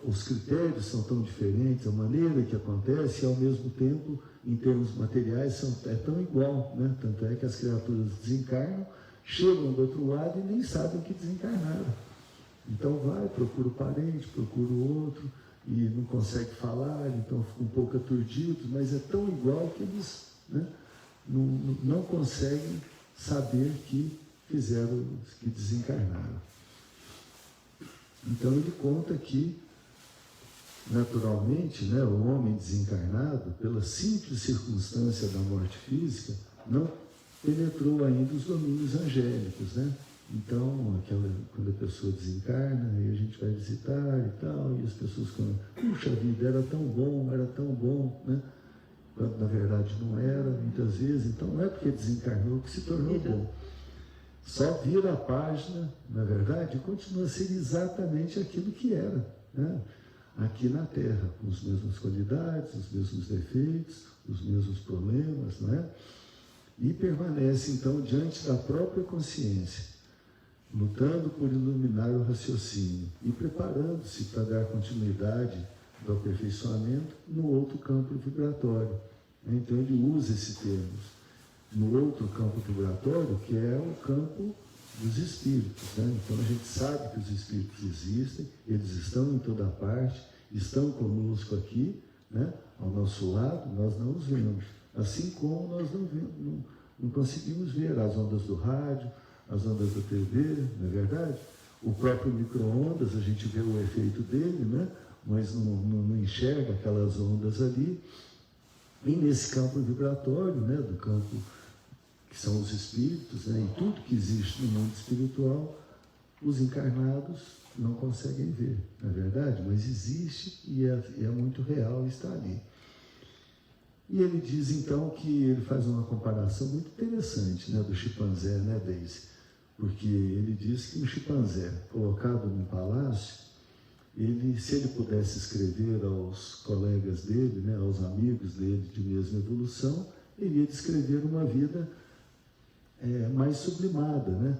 Os critérios são tão diferentes, a maneira que acontece, e ao mesmo tempo, em termos materiais, é tão igual, né? Tanto é que as criaturas desencarnam, chegam do outro lado e nem sabem que desencarnaram. Então procura o parente, procura o outro, e não consegue falar, então fica um pouco aturdido, mas é tão igual que eles, né, não conseguem saber que desencarnaram. Então ele conta que, naturalmente, né, o homem desencarnado, pela simples circunstância da morte física, não penetrou ainda os domínios angélicos, né? Então, quando a pessoa desencarna, aí a gente vai visitar e tal, e as pessoas falam, puxa vida, era tão bom, né? Quando na verdade não era, muitas vezes. Então não é porque desencarnou que se tornou bom. Só vira a página, na verdade, e continua a ser exatamente aquilo que era, né? Aqui na Terra, com as mesmas qualidades, os mesmos defeitos, os mesmos problemas, não é? E permanece, então, diante da própria consciência, lutando por iluminar o raciocínio e preparando-se para dar continuidade do aperfeiçoamento no outro campo vibratório. Então, ele usa esse termo, no outro campo vibratório, que é o campo dos espíritos, né? Então, a gente sabe que os espíritos existem, eles estão em toda parte, estão conosco aqui, né? Ao nosso lado, nós não os vemos. Assim como nós não conseguimos ver as ondas do rádio, as ondas da TV, não é verdade? O próprio micro-ondas, a gente vê o efeito dele, né? Mas não enxerga aquelas ondas ali. E nesse campo vibratório, né? Do campo que são os espíritos, né? E tudo que existe no mundo espiritual, os encarnados não conseguem ver, não é verdade? Mas existe e é muito real e está ali. E ele diz, então, que ele faz uma comparação muito interessante, né, do chimpanzé, né, Deise? Porque ele diz que um chimpanzé colocado num palácio, se ele pudesse escrever aos colegas dele, né, aos amigos dele de mesma evolução, ele ia descrever uma vida mais sublimada, né?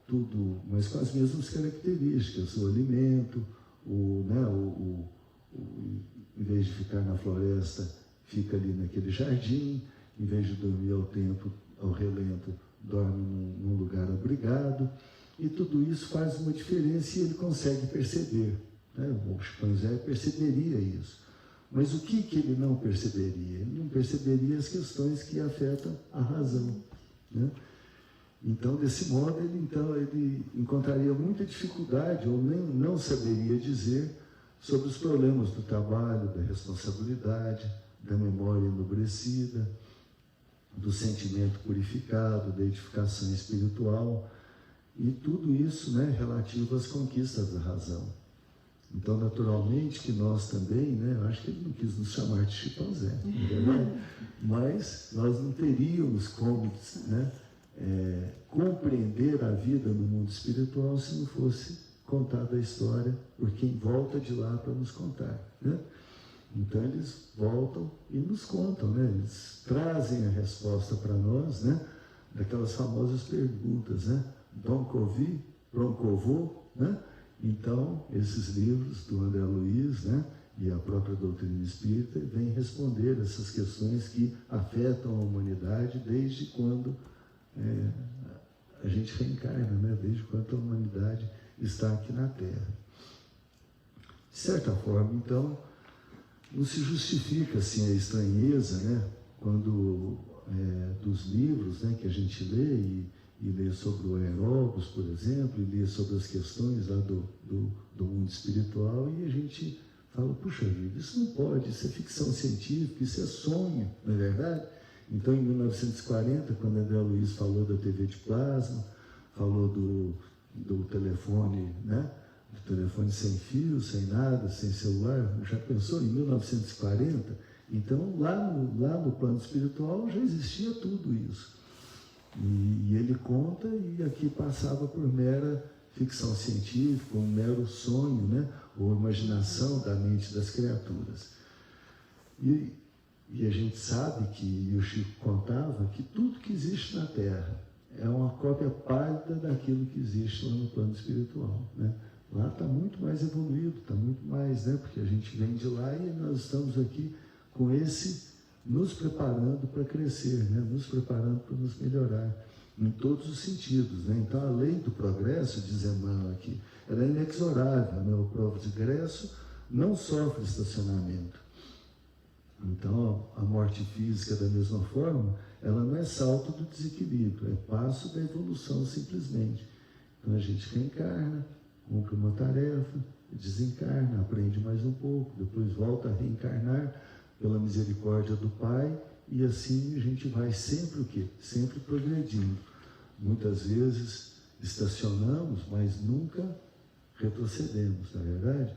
Tudo, mas com as mesmas características, o alimento, em vez de ficar na floresta, fica ali naquele jardim, em vez de dormir ao relento, dorme num lugar abrigado, e tudo isso faz uma diferença e ele consegue perceber, né? O chimpanzé perceberia isso. Mas o que ele não perceberia? Ele não perceberia as questões que afetam a razão, né? Então, desse modo, ele encontraria muita dificuldade, ou nem não saberia dizer sobre os problemas do trabalho, da responsabilidade, da memória enobrecida, do sentimento purificado, da edificação espiritual, e tudo isso, né, relativo às conquistas da razão. Então, naturalmente, que nós também, né, eu acho que ele não quis nos chamar de chimpanzé, não é verdade? Mas nós não teríamos como, né, compreender a vida no mundo espiritual se não fosse contada a história por quem volta de lá para nos contar, né? Então eles voltam e nos contam, né? Eles trazem a resposta para nós, né? Daquelas famosas perguntas, né? Donkovi, Pronkovo, né? Então, esses livros do André Luiz, né? E a própria doutrina espírita vêm responder essas questões que afetam a humanidade desde quando a gente reencarna, né? Desde quando a humanidade está aqui na Terra. De certa forma, então, não se justifica assim a estranheza, né? Quando dos livros, né, que a gente lê e lê sobre o Aeróbus, por exemplo, e lê sobre as questões lá do mundo espiritual, e a gente fala, puxa vida, isso não pode, isso é ficção científica, isso é sonho, não é verdade? Então, em 1940, quando André Luiz falou da TV de plasma, falou do telefone, né? Do telefone sem fio, sem nada, sem celular, já pensou em 1940? Então, lá no plano espiritual já existia tudo isso. E ele conta, e aqui passava por mera ficção científica, um mero sonho, né? Ou imaginação da mente das criaturas. E a gente sabe que, e o Chico contava, que tudo que existe na Terra é uma cópia pálida daquilo que existe lá no plano espiritual, né? Lá está muito mais evoluído, está muito mais, né? Porque a gente vem de lá e nós estamos aqui com nos preparando para crescer, né? Nos preparando para nos melhorar, em todos os sentidos, né? Então, a lei do progresso, diz Emmanuel aqui, ela é inexorável, né? O progresso não sofre estacionamento. Então, a morte física, da mesma forma, ela não é salto do desequilíbrio, é passo da evolução, simplesmente. Então, a gente reencarna, cumpre uma tarefa, desencarna, aprende mais um pouco, depois volta a reencarnar pela misericórdia do Pai, e assim a gente vai sempre o quê? Sempre progredindo. Muitas vezes estacionamos, mas nunca retrocedemos, não é verdade?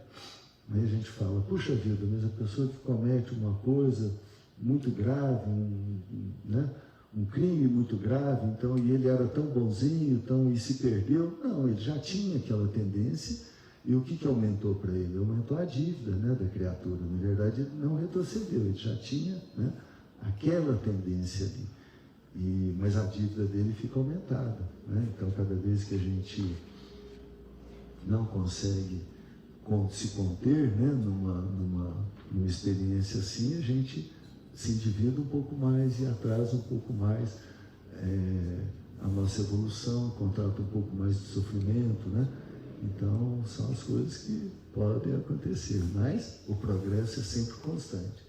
Aí a gente fala, puxa vida, mas a pessoa que comete uma coisa muito grave, né? Um crime muito grave, então, e ele era tão bonzinho, e se perdeu. Não, ele já tinha aquela tendência, e o que aumentou para ele? Aumentou a dívida, né, da criatura. Na verdade, ele não retrocedeu, ele já tinha, né, aquela tendência ali. Mas a dívida dele fica aumentada, né? Então, cada vez que a gente não consegue se conter, né, numa experiência assim, a gente se endivida um pouco mais e atrasa um pouco mais a nossa evolução, contrata um pouco mais de sofrimento, né? Então, são as coisas que podem acontecer, mas o progresso é sempre constante.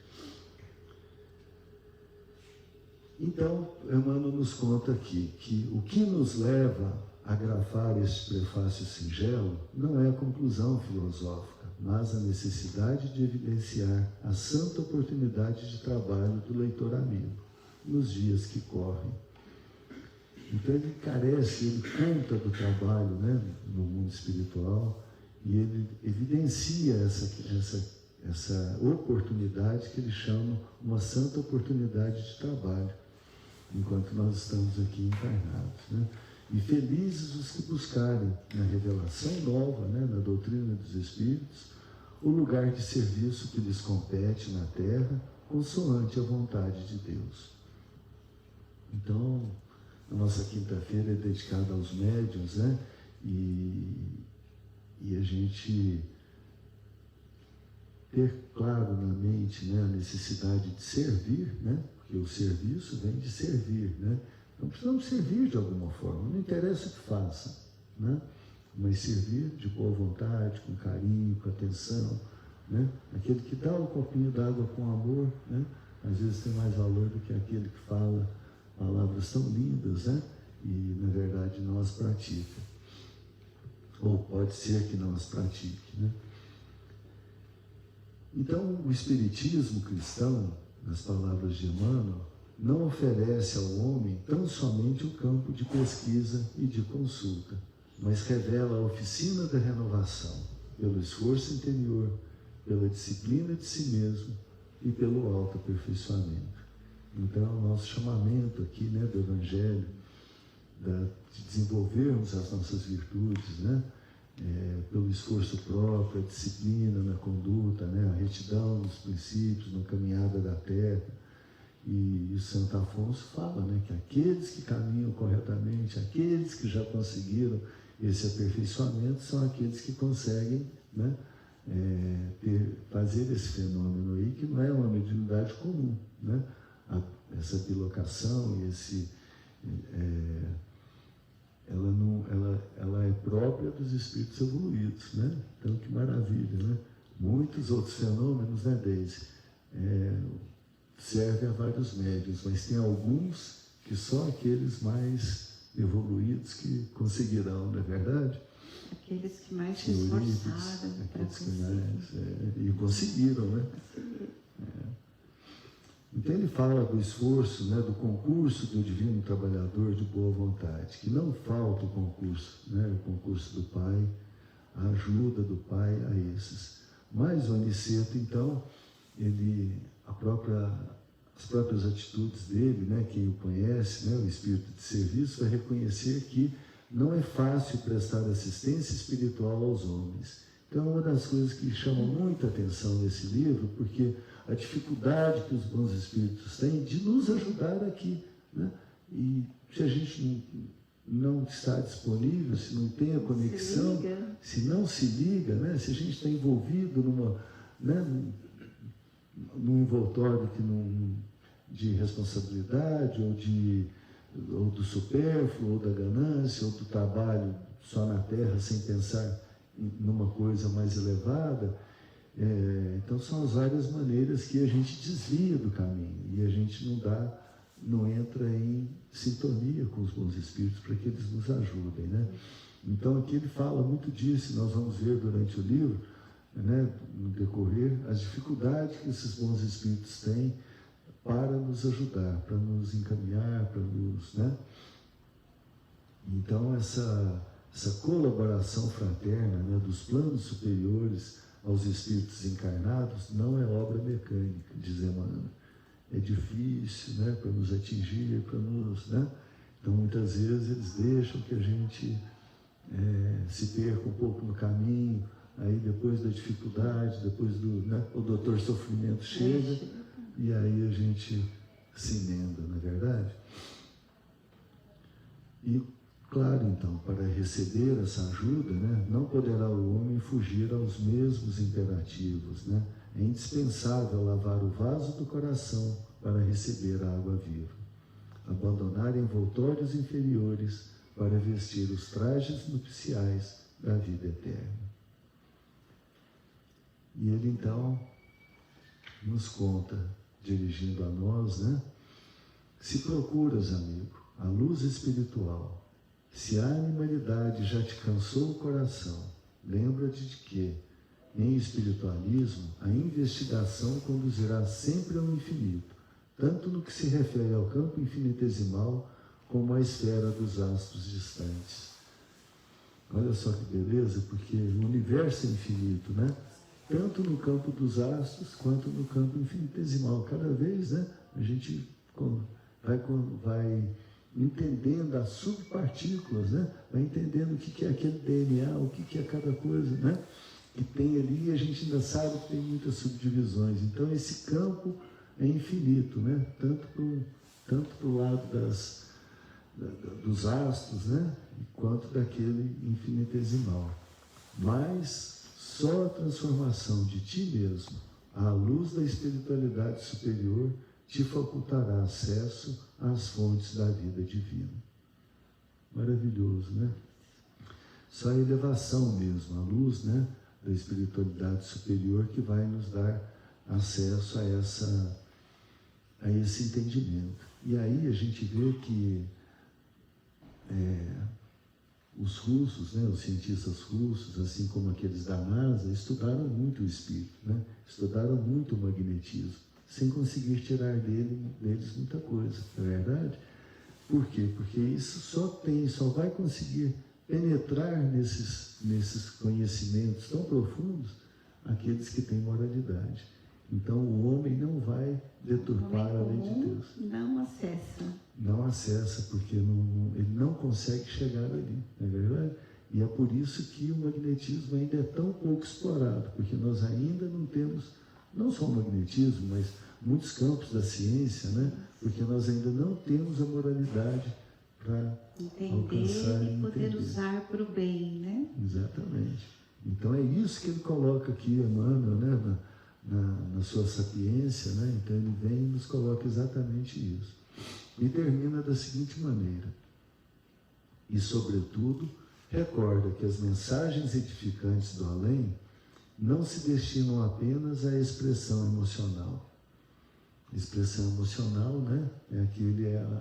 Então, Emmanuel nos conta aqui que o que nos leva a grafar este prefácio singelo não é a conclusão filosófica, mas a necessidade de evidenciar a santa oportunidade de trabalho do leitor amigo nos dias que correm. Então ele conta do trabalho, né, no mundo espiritual, e ele evidencia essa oportunidade que ele chama uma santa oportunidade de trabalho, enquanto nós estamos aqui encarnados, né? E felizes os que buscarem na revelação nova, né, na doutrina dos Espíritos, o lugar de serviço que lhes compete na Terra, consoante a vontade de Deus. Então, a nossa quinta-feira é dedicada aos médiuns, né? E a gente ter claro na mente, né, a necessidade de servir, né? Porque o serviço vem de servir, né? Então precisamos servir de alguma forma, não interessa o que faça, né? Mas servir de boa vontade, com carinho, com atenção, né? Aquele que dá o copinho d'água com amor, né? Às vezes tem mais valor do que aquele que fala palavras tão lindas, né? E na verdade não as pratica. Ou pode ser que não as pratique, né? Então o Espiritismo cristão, nas palavras de Emmanuel, não oferece ao homem tão somente o campo de pesquisa e de consulta, mas revela a oficina da renovação, pelo esforço interior, pela disciplina de si mesmo e pelo autoaperfeiçoamento. Então, o nosso chamamento aqui, né, do Evangelho, de desenvolvermos as nossas virtudes, né, pelo esforço próprio, a disciplina na conduta, né, a retidão nos princípios, na caminhada da terra. E o Santo Afonso fala, né, que aqueles que caminham corretamente, aqueles que já conseguiram esse aperfeiçoamento, são aqueles que conseguem, né, fazer esse fenômeno aí, que não é uma mediunidade comum, né? Essa bilocação e esse... ela é própria dos espíritos evoluídos, né? Então, que maravilha, né? Muitos outros fenômenos, né, Deise? Servem a vários médiuns, mas tem alguns que só aqueles mais evoluídos que conseguirão, não é verdade? Aqueles que mais se esforçaram para conseguir. E conseguiram, né? Então ele fala do esforço, né, do concurso do divino trabalhador de boa vontade, que não falta o concurso, né, o concurso do Pai, a ajuda do Pai a esses. Mas o Aniceto, então, as próprias atitudes dele, né, quem o conhece, né, o espírito de serviço, vai reconhecer que não é fácil prestar assistência espiritual aos homens. Então, uma das coisas que chama muita atenção nesse livro, porque a dificuldade que os bons espíritos têm de nos ajudar aqui, né? E se a gente não está disponível, se não tem a conexão, se não se liga, né? Se a gente está envolvido num envoltório de responsabilidade, ou do supérfluo, ou da ganância, ou do trabalho só na terra, sem pensar numa coisa mais elevada. Então são as várias maneiras que a gente desvia do caminho e a gente não entra em sintonia com os bons espíritos para que eles nos ajudem, né? Então aqui ele fala muito disso, nós vamos ver durante o livro, né, no decorrer, as dificuldades que esses bons espíritos têm para nos ajudar, para nos encaminhar, para nos, né? Então essa colaboração fraterna, né, dos planos superiores aos espíritos encarnados não é obra mecânica, diz Emmanuel. É difícil, né, para nos atingir, para nos, né? Então muitas vezes eles deixam que a gente se perca um pouco no caminho, aí depois da dificuldade, depois o doutor sofrimento chega, e aí a gente se emenda, não é verdade? E, claro, então, para receber essa ajuda, né, não poderá o homem fugir aos mesmos imperativos, né? É indispensável lavar o vaso do coração para receber a água viva, abandonar envoltórios inferiores para vestir os trajes nupciais da vida eterna. E ele, então, nos conta, dirigindo a nós, né? Se procuras, amigo, a luz espiritual, se a animalidade já te cansou o coração, lembra-te de que, em espiritualismo, a investigação conduzirá sempre ao infinito, tanto no que se refere ao campo infinitesimal como à esfera dos astros distantes. Olha só que beleza, porque o universo é infinito, né? Tanto no campo dos astros, quanto no campo infinitesimal. Cada vez, né, a gente vai entendendo as subpartículas, né? Vai entendendo o que é aquele DNA, o que é cada coisa, né? Que tem ali, e a gente ainda sabe que tem muitas subdivisões. Então, esse campo é infinito, né? Tanto pro lado dos astros, né? Quanto daquele infinitesimal. Mas só a transformação de ti mesmo à luz da espiritualidade superior te facultará acesso às fontes da vida divina. Maravilhoso, né? Só a elevação mesmo, a luz, né, da espiritualidade superior que vai nos dar acesso a esse entendimento. E aí a gente vê que os russos, né, os cientistas russos, assim como aqueles da NASA, estudaram muito o espírito, né? Estudaram muito o magnetismo, sem conseguir tirar deles muita coisa, não é verdade? Por quê? Porque isso só vai conseguir penetrar nesses conhecimentos tão profundos aqueles que têm moralidade. Então o homem não vai deturpar a lei de Deus. Não acessa. Não acessa, porque ele não consegue chegar ali, não é verdade? E é por isso que o magnetismo ainda é tão pouco explorado, porque nós ainda não temos, não só o magnetismo, mas muitos campos da ciência, né? Porque nós ainda não temos a moralidade para alcançar e poder entender. usar para o bem, né? Exatamente. Então é isso que ele coloca aqui, Emmanuel, né? Na sua sapiência, né? Então ele vem e nos coloca exatamente isso. E termina da seguinte maneira: e sobretudo, recorda que as mensagens edificantes do além não se destinam apenas à expressão emocional. Expressão emocional, né?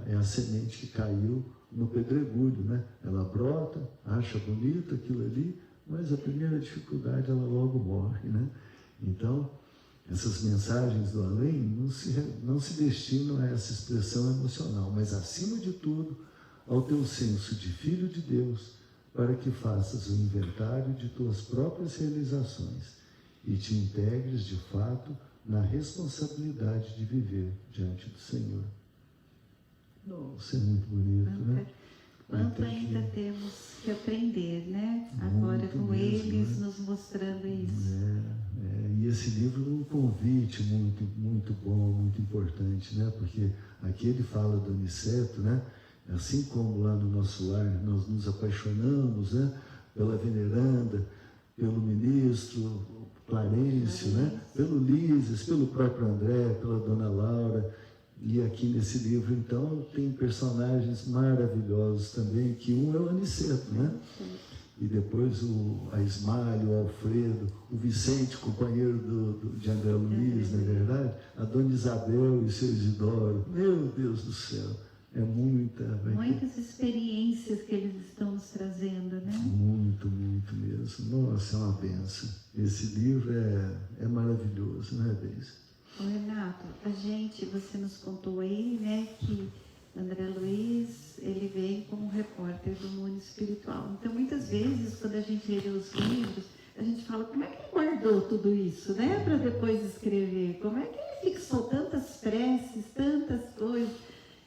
É a semente que caiu no pedregulho, né? Ela brota, acha bonito aquilo ali, mas a primeira dificuldade ela logo morre, né? Então, essas mensagens do além não se destinam a essa expressão emocional, mas acima de tudo ao teu senso de filho de Deus, para que faças o inventário de tuas próprias realizações e te integres de fato na responsabilidade de viver diante do Senhor. Nossa, é muito bonito, né? Quanto ainda temos que aprender, né? Agora com mesmo, eles né? nos mostrando isso. E esse livro é um convite muito, muito bom, muito importante, né? Porque aqui ele fala do Aniceto, né? Assim como lá no nosso lar nós nos apaixonamos, né? Pela veneranda, pelo ministro Clarencio, né? Pelo Lísias, pelo próprio André, pela dona Laura. E aqui nesse livro, então, tem personagens maravilhosos também, que um é o Aniceto, né? E depois a Ismália, o Alfredo, o Vicente, companheiro de André Luiz, não é verdade? A dona Isabel e o seu Isidoro. Meu Deus do céu, é muitas experiências que eles estão nos trazendo, né? Muito, muito mesmo. Nossa, é uma benção. Esse livro é maravilhoso, né, Deise? Ô Renato, você nos contou aí, né, que André Luiz, ele vem como repórter do mundo espiritual. Então, muitas vezes, quando a gente lê os livros, a gente fala, como é que ele guardou tudo isso, né, para depois escrever? Como é que ele fixou tantas preces, tantas coisas?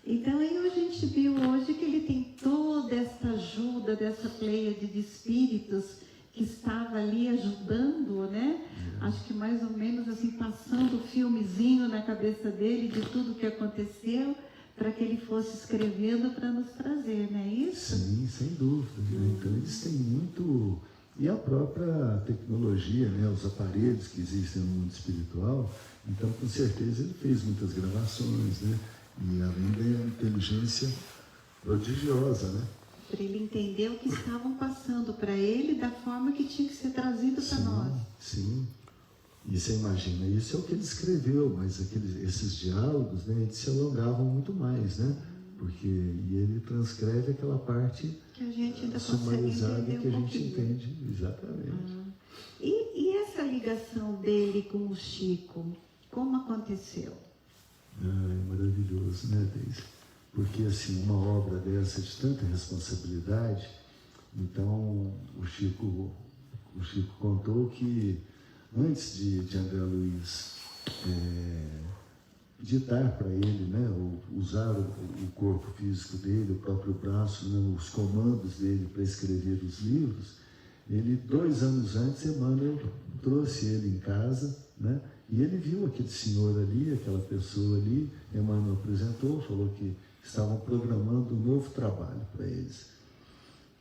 Então, aí a gente viu hoje que ele tem toda essa ajuda dessa pleiade de espíritos que estava ali ajudando, né? Acho que mais ou menos assim, passando o filmezinho na cabeça dele de tudo que aconteceu, para que ele fosse escrevendo para nos trazer, não é isso? Sim, sem dúvida. Então eles têm muito... E a própria tecnologia, né? Os aparelhos que existem no mundo espiritual, então com certeza ele fez muitas gravações, né? E além da inteligência prodigiosa, né? Para ele entender o que estavam passando para ele da forma que tinha que ser trazido para nós. Sim. E você imagina, isso é o que ele escreveu, mas esses diálogos, né, eles se alongavam muito mais, né? E ele transcreve aquela parte que a gente ainda sumarizada consegue que a gente entende. Exatamente. E essa ligação dele com o Chico, como aconteceu? É maravilhoso, né, Deise? Porque, assim, uma obra dessa de tanta responsabilidade, então o Chico contou que antes de André Luiz ditar para ele, né, usar o corpo físico dele, o próprio braço, né, os comandos dele para escrever os livros, ele, 2 anos antes, Emmanuel trouxe ele em casa, né, e ele viu aquele senhor ali, aquela pessoa ali, Emmanuel apresentou, falou que estavam programando um novo trabalho para eles.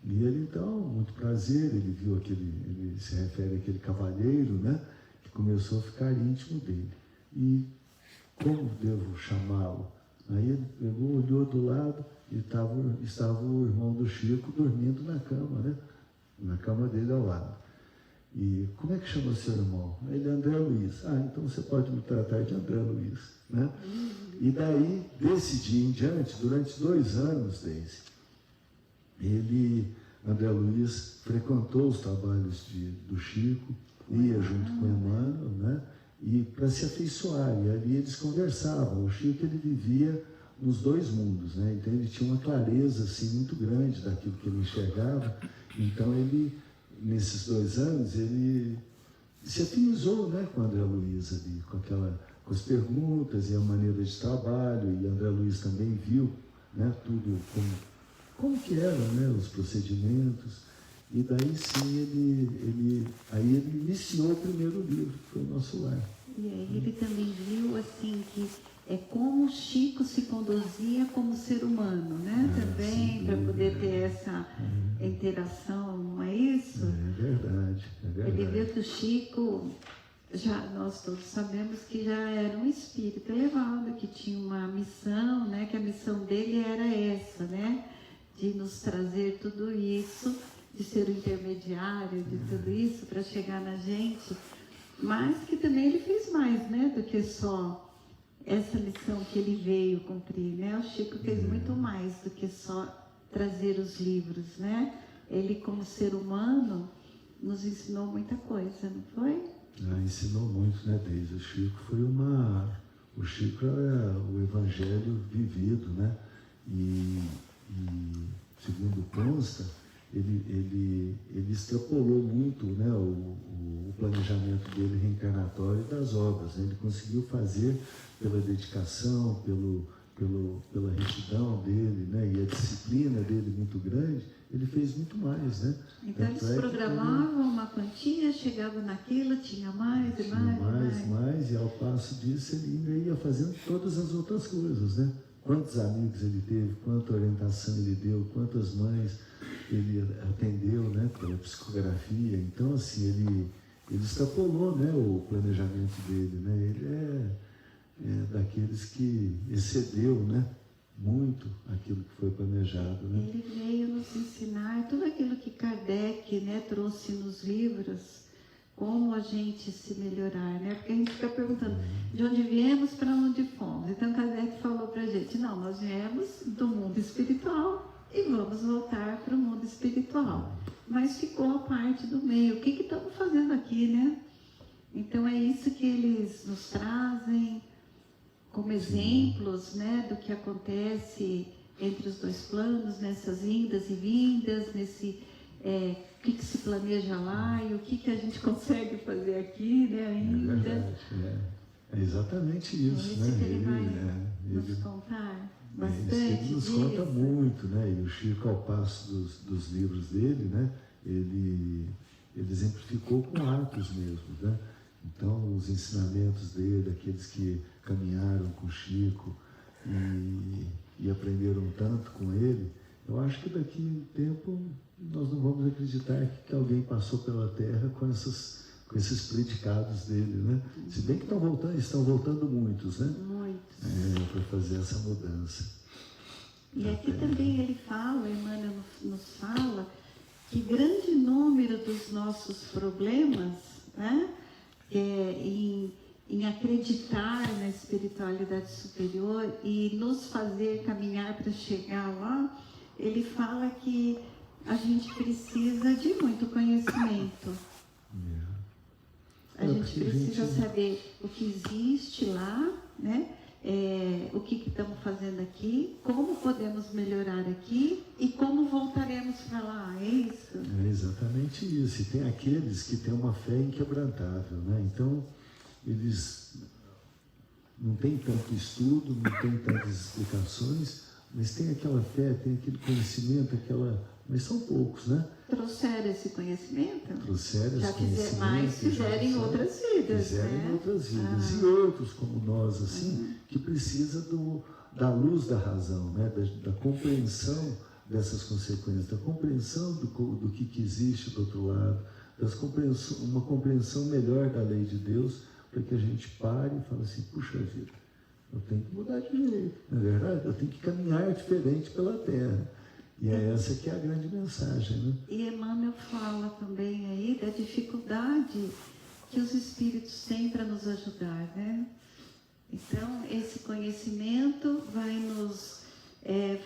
E ele, então, muito prazer, ele viu ele se refere àquele cavalheiro, né, que começou a ficar íntimo dele. E como devo chamá-lo? Aí ele pegou, olhou do lado e estava o irmão do Chico dormindo na cama, né? Na cama dele ao lado. E como é que chama seu irmão? Ele é André Luiz. Ah, então você pode me tratar de André Luiz, né? E daí, desse dia em diante, durante 2 anos, Deise, André Luiz, frequentou os trabalhos do Chico, ia junto com o Emmanuel, né? E para se afeiçoar, e ali eles conversavam. O Chico, ele vivia nos 2 mundos, né? Então ele tinha uma clareza assim muito grande daquilo que ele enxergava. Então ele, nesses 2 anos, ele se afinizou, né, com André Luiz ali, com as perguntas e a maneira de trabalho. E André Luiz também viu, né, tudo como que eram, né, os procedimentos. E daí sim ele iniciou o primeiro livro, que foi o Nosso Lar. E aí ele também viu assim que como o Chico se conduzia como ser humano, né? Também para poder ter essa interação, não é isso? É verdade. Ele viu que o Chico, nós todos sabemos que já era um espírito elevado, que tinha uma missão, né? Que a missão dele era essa, né? De nos trazer tudo isso, de ser o intermediário de tudo isso para chegar na gente, mas que também ele fez mais, né, do que só essa missão que ele veio cumprir, né? O Chico fez muito mais do que só trazer os livros, né? Ele, como ser humano, nos ensinou muita coisa, não foi? Ensinou muito, né, Deise? O Chico era o evangelho vivido, né? E segundo consta, ele extrapolou muito, né, o planejamento dele reencarnatório das obras, né? Ele conseguiu fazer pela dedicação, pela retidão dele, né, e a disciplina dele muito grande, ele fez muito mais, né? Então eles programavam uma quantia, chegavam naquilo, tinha mais e mais, e ao passo disso ele ainda ia fazendo todas as outras coisas, né? Quantos amigos ele teve, quanta orientação ele deu, quantas mães ele atendeu, né, pela psicografia. Então, assim, ele extrapolou, né, o planejamento dele, né? Ele é daqueles que excedeu, né, muito aquilo que foi planejado, né? Ele veio nos ensinar tudo aquilo que Kardec, né, trouxe nos livros, como a gente se melhorar, né? Porque a gente fica perguntando de onde viemos, para onde fomos. Então Kardec falou para a gente, não, nós viemos do mundo espiritual e vamos voltar para o mundo espiritual. Mas ficou a parte do meio. O que estamos fazendo aqui, né? Então é isso que eles nos trazem como exemplos, né, do que acontece entre os 2 planos, nessas indas e vindas, nesse o que se planeja lá e o que a gente consegue fazer aqui, né, ainda. É verdade, é exatamente isso, isso, né? Que ele vai nos contar bastante. Ele nos conta muito, né? E o Chico, ao passo dos livros dele, né, ele exemplificou com atos mesmo, né? Então, os ensinamentos dele, aqueles que caminharam com o Chico e aprenderam tanto com ele, eu acho que daqui a um tempo nós não vamos acreditar que alguém passou pela Terra com esses predicados dele, né? Se bem que estão voltando muitos, né? Muitos. Para fazer essa mudança. E aqui também ele fala, Emmanuel nos fala, que grande número dos nossos problemas, né, em acreditar na espiritualidade superior e nos fazer caminhar para chegar lá, ele fala que a gente precisa de muito conhecimento. A gente precisa saber o que existe lá, né? O que estamos fazendo aqui, como podemos melhorar aqui e como voltaremos para lá, é isso? É exatamente isso. E tem aqueles que têm uma fé inquebrantável, né? Então, eles não têm tanto estudo, não têm tantas explicações, mas tem aquela fé, tem aquele conhecimento, mas são poucos, né? Trouxeram esse conhecimento? Trouxeram esse conhecimento. Mas fizeram em outras vidas, Fizeram né? em outras vidas. E outros como nós, assim, que precisa da luz da razão, né? Da compreensão dessas consequências, da compreensão do que existe do outro lado, uma compreensão melhor da lei de Deus, para que a gente pare e fale assim, puxa vida, Eu tenho que mudar de jeito, não é verdade? Eu tenho que caminhar diferente pela Terra. E é essa que é a grande mensagem, né? E Emmanuel fala também aí da dificuldade que os espíritos têm para nos ajudar, né? Então, esse conhecimento vai nos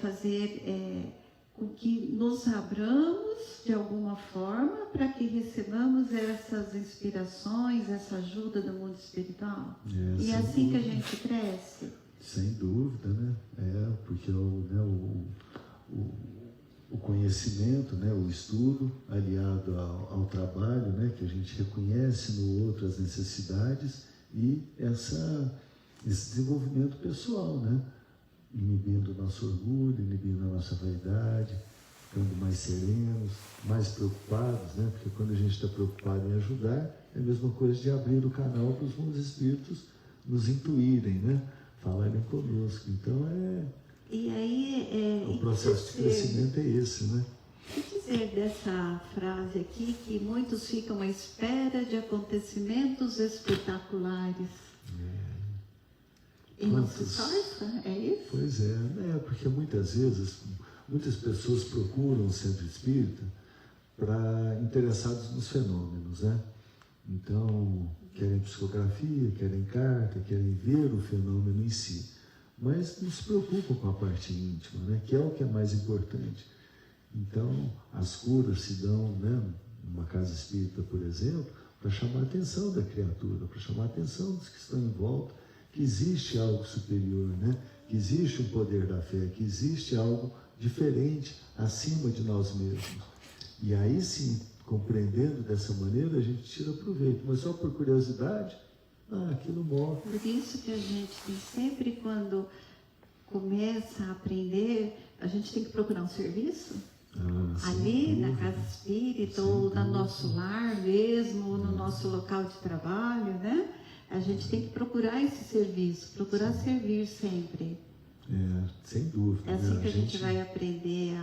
fazer com que nos abramos de alguma forma para que recebamos essas inspirações, essa ajuda do mundo espiritual. E é assim que a gente cresce. Sem dúvida, né? Porque o conhecimento, né, o estudo, aliado ao trabalho, né, que a gente reconhece no outro as necessidades e esse desenvolvimento pessoal, né, inibindo o nosso orgulho, inibindo a nossa vaidade, ficando mais serenos, mais preocupados, né, porque quando a gente está preocupado em ajudar, é a mesma coisa de abrir o canal para os bons espíritos nos intuírem, né, falarem conosco. Então E aí, o processo de crescimento é esse, né? O que dizer dessa frase aqui, que muitos ficam à espera de acontecimentos espetaculares? E não se esforça? É isso? Pois é, porque muitas vezes, muitas pessoas procuram o centro espírita interessados nos fenômenos, né? Então, querem psicografia, querem carta, querem ver o fenômeno em si. Mas não se preocupam com a parte íntima, né? Que é o que é mais importante. Então, as curas se dão, né, numa casa espírita, por exemplo, para chamar a atenção da criatura, para chamar a atenção dos que estão em volta, que existe algo superior, né? Que existe um poder da fé, que existe algo diferente acima de nós mesmos. E aí sim, compreendendo dessa maneira, a gente tira proveito, mas só por curiosidade, aquilo morre. Por isso que a gente tem sempre, quando começa a aprender, a gente tem que procurar um serviço. Ali na casa espírita, ou no nosso lar mesmo, ou no nosso local de trabalho, né? A gente tem que procurar esse serviço, procurar servir sempre. Sem dúvida. É assim que a gente vai aprender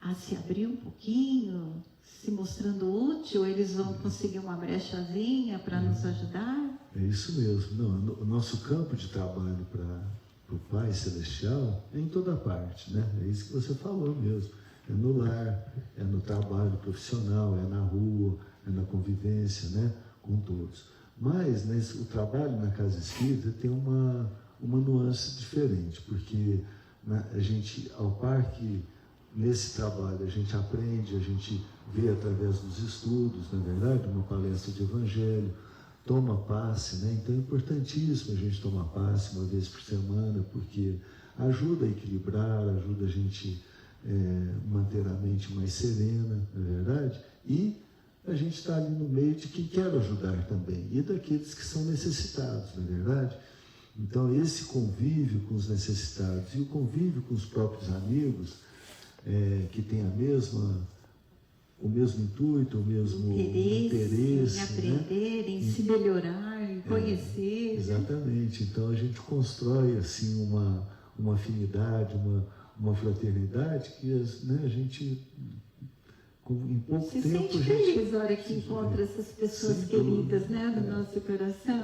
a se abrir um pouquinho, se mostrando útil, eles vão conseguir uma brechazinha para nos ajudar. É isso mesmo. Não, o nosso campo de trabalho para o Pai Celestial é em toda parte, né? É isso que você falou mesmo. É no lar, é no trabalho profissional, é na rua, é na convivência, né, com todos. Mas, né, o trabalho na casa espírita tem uma nuance diferente, porque a gente, ao par que nesse trabalho a gente aprende, a gente vê através dos estudos, na verdade, uma palestra de evangelho, toma passe, né? Então é importantíssimo a gente tomar passe uma vez por semana, porque ajuda a equilibrar, ajuda a gente manter a mente mais serena, na verdade, e a gente está ali no meio de quem quer ajudar também, e daqueles que são necessitados, na verdade. Então esse convívio com os necessitados e o convívio com os próprios amigos, que tem o mesmo intuito, o mesmo interesse, em aprender, né? Em se melhorar, em conhecer. Exatamente. Né? Então a gente constrói assim uma afinidade, uma fraternidade que, né, a gente, em pouco tempo, sente feliz na hora que encontra essas pessoas queridas, né, do nosso coração.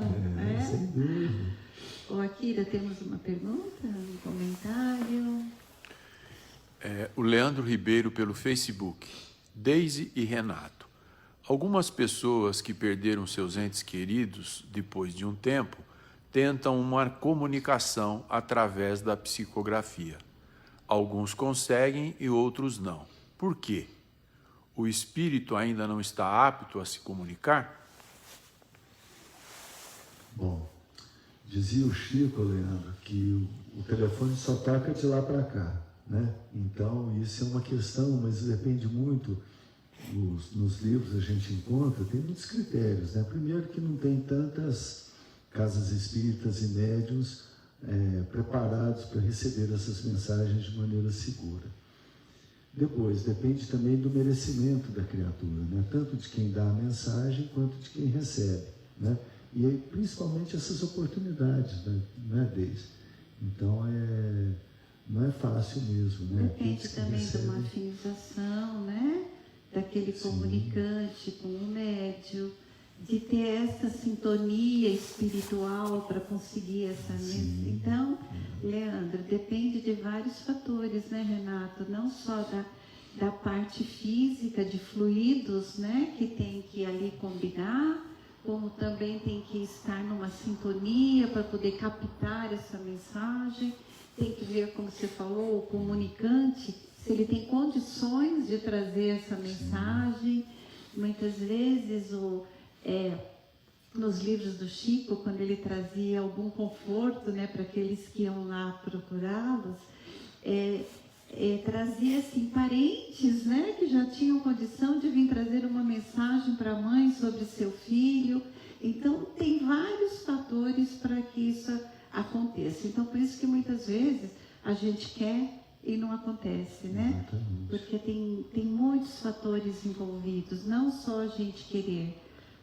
Sem dúvida. Ô, Akira, temos uma pergunta, um comentário? O Leandro Ribeiro pelo Facebook. Deise e Renato. Algumas pessoas que perderam seus entes queridos depois de um tempo tentam uma comunicação através da psicografia. Alguns conseguem e outros não. Por quê? O espírito ainda não está apto a se comunicar? Bom, dizia o Chico, Leandro, que o telefone só toca de lá para cá, né? Então, isso é uma questão, mas depende muito. Nos livros a gente encontra, tem muitos critérios, né? Primeiro que não tem tantas casas espíritas e médiuns preparados para receber essas mensagens de maneira segura. Depois, depende também do merecimento da criatura, né? Tanto de quem dá a mensagem quanto de quem recebe, né? E aí, principalmente essas oportunidades, né, Deise? Então, não é fácil mesmo, né? Depende também de uma afinização, né? Daquele comunicante com o médium, de ter essa sintonia espiritual para conseguir essa mesa. Então, Leandro, depende de vários fatores, né, Renato? Não só da parte física, de fluidos, né, que tem que ali combinar, como também tem que estar numa sintonia para poder captar essa mensagem. Tem que ver, como você falou, o comunicante, se ele tem condições de trazer essa mensagem. Muitas vezes, nos livros do Chico, quando ele trazia algum conforto, né, para aqueles que iam lá procurá-los, trazia assim, parentes, né, que já tinham condição de vir trazer uma mensagem para a mãe sobre seu filho. Então, tem vários fatores para que isso aconteça. Então, por isso que muitas vezes a gente quer e não acontece, né? Exatamente. Porque tem muitos fatores envolvidos, não só a gente querer,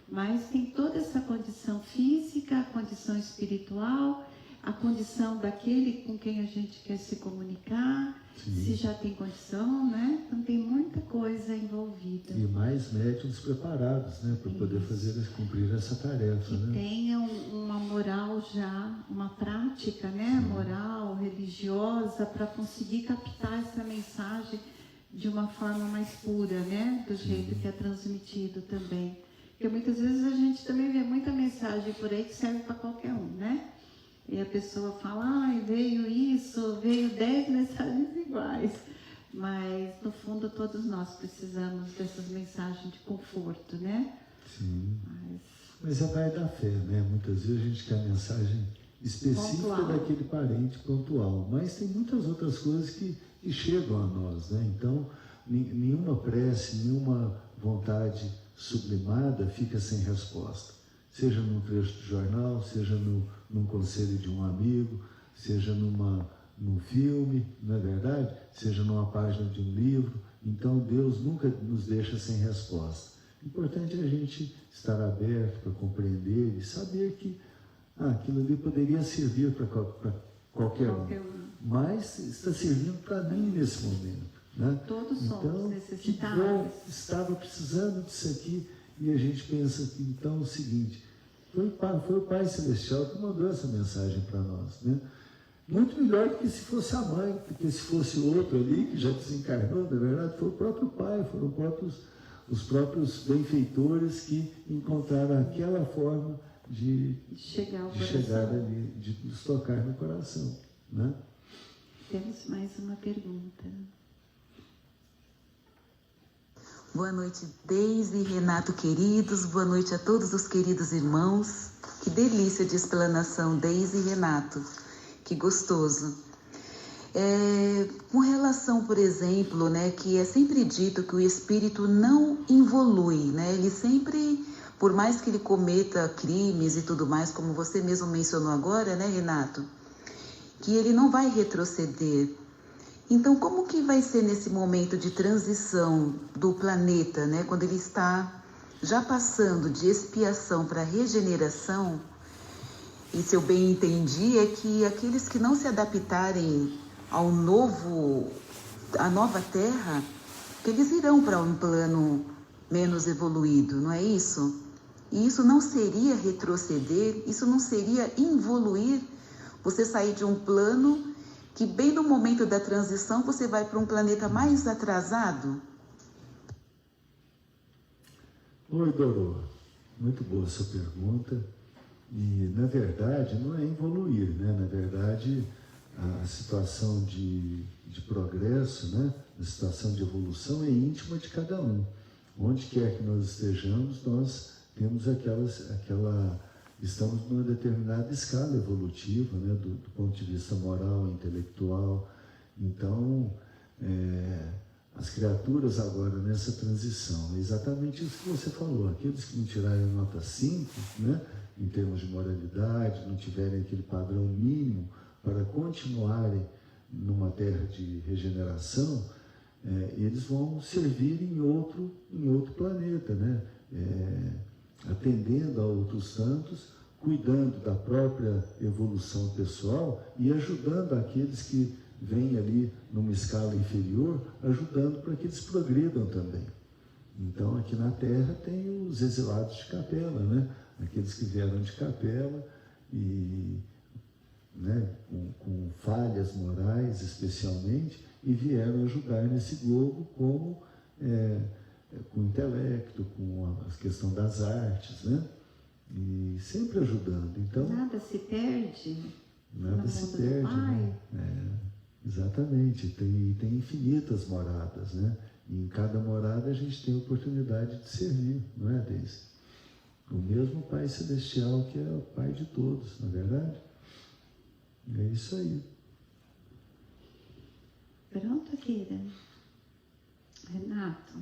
mas tem toda essa condição física, a condição espiritual, a condição daquele com quem a gente quer se comunicar, se já tem condição, né? Então tem muita coisa envolvida. E mais médiuns preparados, né, para poder cumprir essa tarefa, que né? tenham uma moral já, uma prática, né, moral, religiosa, para conseguir captar essa mensagem de uma forma mais pura, né, do jeito que é transmitido também. Porque muitas vezes a gente também vê muita mensagem por aí que serve para qualquer um, né? E a pessoa fala, veio isso, veio 10 mensagens iguais. Mas, no fundo, todos nós precisamos dessas mensagens de conforto, né? Sim. Mas vai da fé, né? Muitas vezes a gente quer a mensagem específica pontual daquele parente pontual. Mas tem muitas outras coisas que chegam a nós, né? Então, nenhuma prece, nenhuma vontade sublimada fica sem resposta. Seja num trecho do jornal, seja num conselho de um amigo, seja num filme, não é verdade? Seja numa página de um livro. Então, Deus nunca nos deixa sem resposta. O importante é a gente estar aberto para compreender e saber que aquilo ali poderia servir para qualquer um. Mas está servindo para mim nesse momento. Né? Todos somos então, necessitados. Que bom, estava precisando disso aqui. E a gente pensa que, então, é o seguinte, foi o Pai Celestial que mandou essa mensagem para nós, né? Muito melhor do que se fosse a mãe, porque se fosse outro ali, que já desencarnou, na verdade, foi o próprio Pai, foram os próprios benfeitores que encontraram aquela forma de chegar ali, de nos tocar no coração, né? Temos mais uma pergunta. Boa noite, Deise e Renato queridos, boa noite a todos os queridos irmãos. Que delícia de explanação, Deise e Renato, que gostoso. Com relação, por exemplo, né, que é sempre dito que o espírito não involui, né, ele sempre, por mais que ele cometa crimes e tudo mais, como você mesmo mencionou agora, né, Renato, que ele não vai retroceder. Então, como que vai ser nesse momento de transição do planeta, né? Quando ele está já passando de expiação para regeneração? E se eu bem entendi, é que aqueles que não se adaptarem à nova Terra, que eles irão para um plano menos evoluído, não é isso? E isso não seria retroceder, isso não seria involuir, você sair de um plano que bem no momento da transição você vai para um planeta mais atrasado? Oi, Dorô. Muito boa essa pergunta. E, na verdade, não é evoluir, né? Na verdade, a situação de progresso, né? A situação de evolução é íntima de cada um. Onde quer que nós estejamos, nós temos estamos numa determinada escala evolutiva, né, do ponto de vista moral, intelectual. Então, as criaturas agora nessa transição, é exatamente isso que você falou, aqueles que não tirarem a nota 5, né, em termos de moralidade, não tiverem aquele padrão mínimo para continuarem numa terra de regeneração, eles vão servir em outro planeta, né? Atendendo a outros santos, cuidando da própria evolução pessoal e ajudando aqueles que vêm ali numa escala inferior, ajudando para que eles progridam também. Então, aqui na Terra tem os exilados de Capela, né? Aqueles que vieram de Capela e, né, com falhas morais especialmente, e vieram ajudar nesse globo como com o intelecto, com a questão das artes, né? E sempre ajudando. Então, nada se perde. Nada se perde, né? Exatamente. Tem infinitas moradas, né? E em cada morada a gente tem a oportunidade de servir, não é, Deise? O mesmo Pai Celestial que é o Pai de todos, não é verdade? É isso aí. Pronto, Kira. Renato,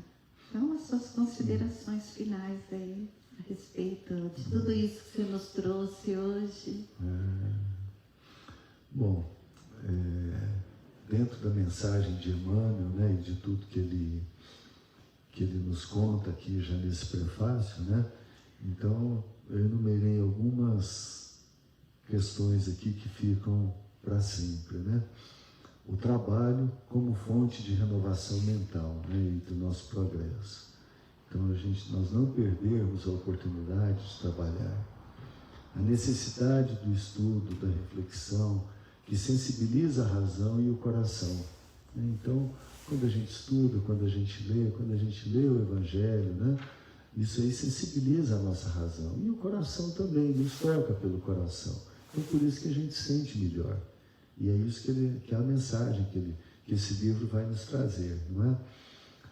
então as suas considerações finais aí a respeito de tudo isso que você nos trouxe hoje. Bom, dentro da mensagem de Emmanuel, né, e de tudo que ele nos conta aqui já nesse prefácio, né, então eu enumerei algumas questões aqui que ficam para sempre, né? O trabalho como fonte de renovação mental, né, e do nosso progresso. Então nós não perdermos a oportunidade de trabalhar. A necessidade do estudo, da reflexão, que sensibiliza a razão e o coração. Então, quando a gente estuda, quando a gente lê o Evangelho, né, isso aí sensibiliza a nossa razão. E o coração também, nos toca pelo coração. Então, por isso que a gente sente melhor. E é isso que é a mensagem que esse livro vai nos trazer, não é?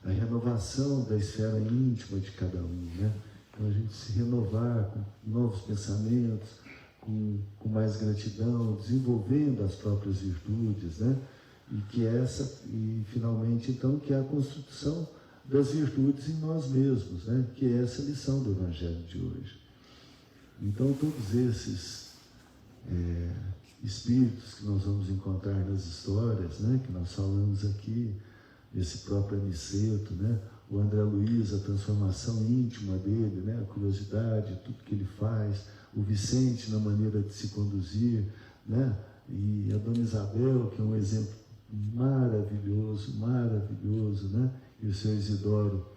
A renovação da esfera íntima de cada um, né? Então, a gente se renovar com novos pensamentos, com mais gratidão, desenvolvendo as próprias virtudes, né? E finalmente, então, que é a construção das virtudes em nós mesmos, né? Que é essa lição do Evangelho de hoje. Então, todos esses espíritos que nós vamos encontrar nas histórias, né? Que nós falamos aqui, esse próprio Aniceto, né? O André Luiz, a transformação íntima dele, né? A curiosidade, tudo que ele faz, o Vicente na maneira de se conduzir, né? E a Dona Isabel, que é um exemplo maravilhoso, né? E o seu Isidoro,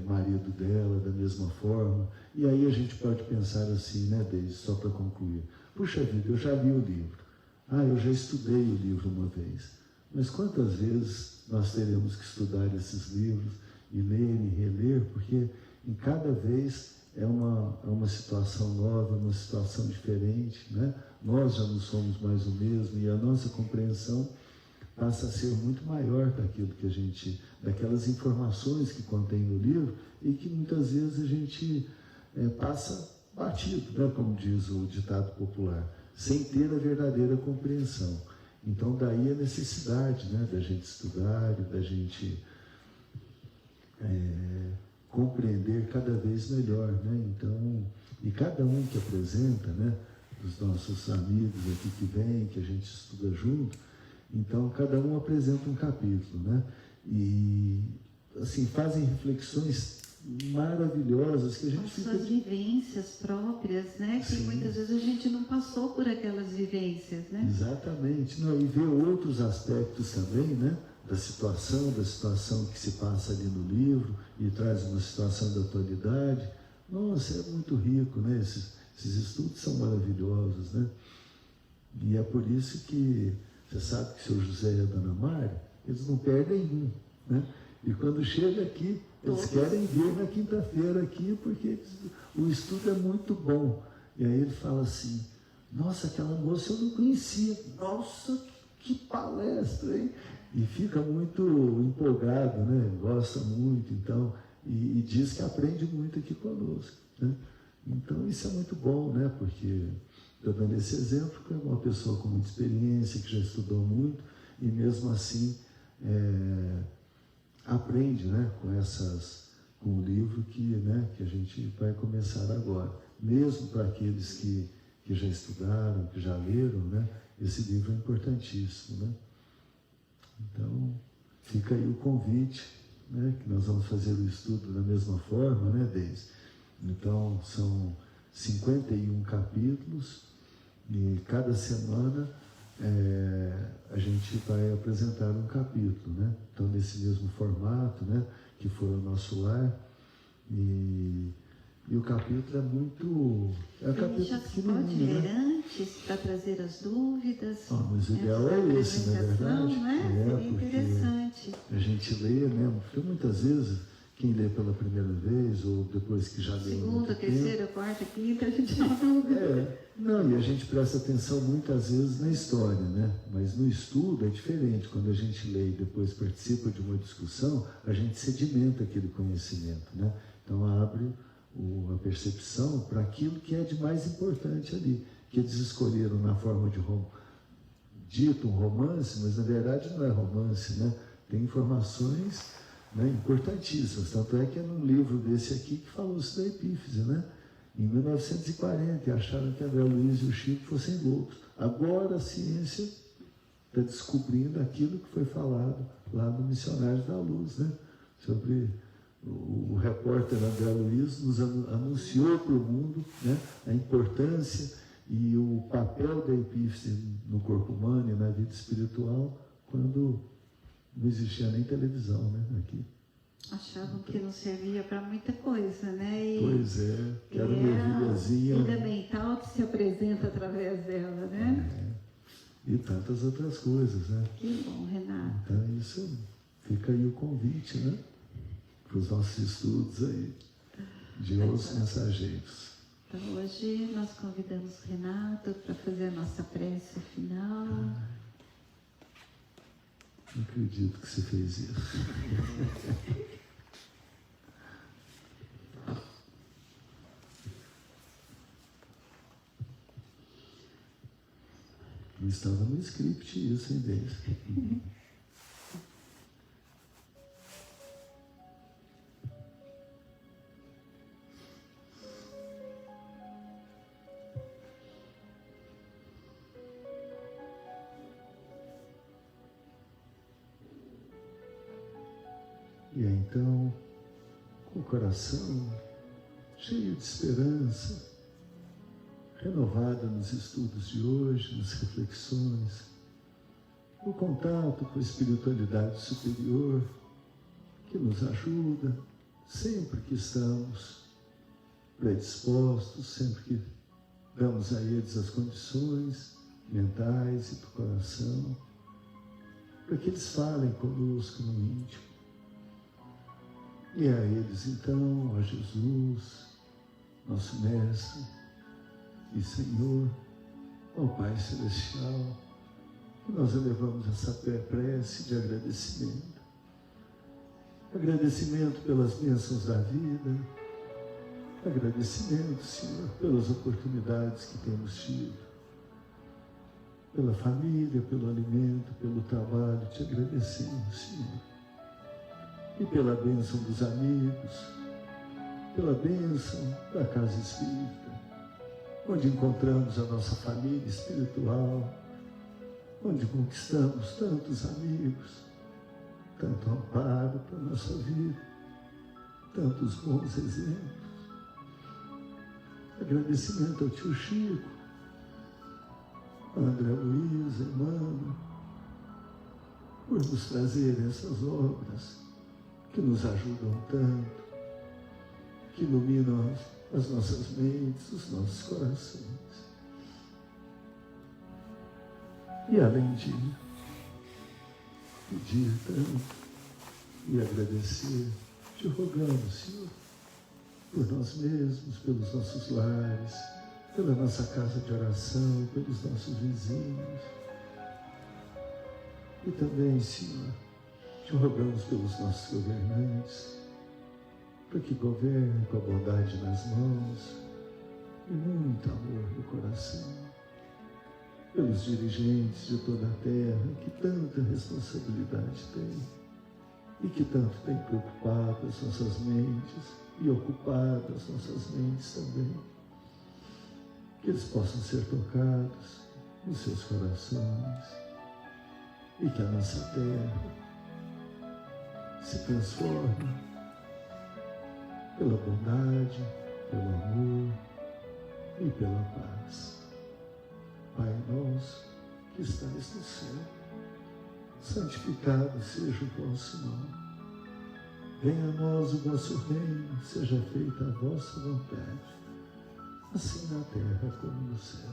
marido dela, da mesma forma. E aí a gente pode pensar assim, né, Deise, só para concluir. Puxa vida, eu já li o livro. Eu já estudei o livro uma vez. Mas quantas vezes nós teremos que estudar esses livros e ler e reler, porque em cada vez é uma situação nova, uma situação diferente, né? Nós já não somos mais o mesmo e a nossa compreensão passa a ser muito maior daquelas informações que contém no livro e que muitas vezes a gente passa batido, né? Como diz o ditado popular, sem ter a verdadeira compreensão. Então, daí a necessidade, né, da gente estudar e da gente compreender cada vez melhor, né? Então, e cada um que apresenta, né, dos nossos amigos aqui que vêm, que a gente estuda junto, então cada um apresenta um capítulo, né? E assim fazem reflexões maravilhosas que a gente fica... Suas vivências próprias, né? Que Sim. Muitas vezes a gente não passou por aquelas vivências, né? Exatamente. Não, e ver outros aspectos também, né? Da situação que se passa ali no livro e traz uma situação da atualidade. Nossa, é muito rico, né? Esses estudos são maravilhosos, né? E é por isso que você sabe que o seu José e a Dona Mari, eles não perdem um, né? E quando chega aqui, eles querem vir na quinta-feira aqui, porque o estudo é muito bom. E aí ele fala assim, nossa, aquela moça eu não conhecia. Nossa, que palestra, hein? E fica muito empolgado, né? Gosta muito, então, e diz que aprende muito aqui conosco, né? Então isso é muito bom, né? Porque estou dando esse exemplo, que é uma pessoa com muita experiência, que já estudou muito, e mesmo assim aprende, né? Com o livro que a gente vai começar agora. Mesmo para aqueles que já estudaram, que já leram, né? Esse livro é importantíssimo, né? Então, fica aí o convite, né? Que nós vamos fazer o estudo da mesma forma, né, Deise? Então, são 51 capítulos e cada semana a gente vai apresentar um capítulo, né? Então, nesse mesmo formato, né? que foi o nosso lar. E o capítulo é muito... É um capítulo já pode pequenininho, ler né? antes para trazer as dúvidas. Mas o ideal é esse, na verdade. Né? Seria interessante. A gente lê, né? Porque muitas vezes, quem lê pela primeira vez, ou depois que já leu Segunda, terceira, quarta, quinta, a gente não... Não, e a gente presta atenção muitas vezes na história, né? Mas no estudo é diferente. Quando a gente lê e depois participa de uma discussão, a gente sedimenta aquele conhecimento, né? Então abre a percepção para aquilo que é de mais importante ali, que eles escolheram na forma de dito um romance, mas na verdade não é romance, né? Tem informações, né, importantíssimas. Tanto é que é num livro desse aqui que falou-se da epífise, né? Em 1940, e acharam que André Luiz e o Chico fossem loucos. Agora a ciência está descobrindo aquilo que foi falado lá no Missionários da Luz, né? Sobre o repórter André Luiz nos anunciou para o mundo, né, a importância e o papel da epífise no corpo humano e na vida espiritual, quando não existia nem televisão, né, aqui. Achavam que não servia para muita coisa, né? Pois é, que era uma ervilhazinha fundamental que se apresenta através dela, né? E tantas outras coisas, né? Que bom, Renato. Então isso, fica aí o convite, né? Para os nossos estudos aí, de Os Mensageiros. Então hoje nós convidamos o Renato para fazer a nossa prece final. Não acredito que você fez isso. Não estava no script isso, hein, Deise? E aí, então, com o coração cheio de esperança, renovada nos estudos de hoje, nas reflexões, no contato com a espiritualidade superior, que nos ajuda sempre que estamos predispostos, sempre que damos a eles as condições mentais e do coração, para que eles falem conosco no íntimo. E a eles, então, a Jesus, nosso Mestre e Senhor, ao Pai Celestial, que nós elevamos essa prece de agradecimento. Agradecimento pelas bênçãos da vida, agradecimento, Senhor, pelas oportunidades que temos tido, pela família, pelo alimento, pelo trabalho, te agradecemos, Senhor. E pela bênção dos amigos, pela bênção da casa espírita, onde encontramos a nossa família espiritual, onde conquistamos tantos amigos, tanto amparo para a nossa vida, tantos bons exemplos. Agradecimento ao tio Chico, a André Luiz, a Emmanuel, por nos trazerem essas obras que nos ajudam tanto, que iluminam as nossas mentes, os nossos corações. E além de pedir tanto e agradecer, te rogamos, Senhor, por nós mesmos, pelos nossos lares, pela nossa casa de oração, pelos nossos vizinhos. E também, Senhor, te rogamos pelos nossos governantes, para que governem com a bondade nas mãos e muito amor no coração. Pelos dirigentes de toda a terra, que tanta responsabilidade têm e que tanto têm preocupado as nossas mentes e ocupado as nossas mentes também. Que eles possam ser tocados nos seus corações e que a nossa terra se transforme pela bondade, pelo amor e pela paz. Pai nosso que estais no céu, santificado seja o vosso nome. Venha a nós o vosso reino, seja feita a vossa vontade, assim na terra como no céu.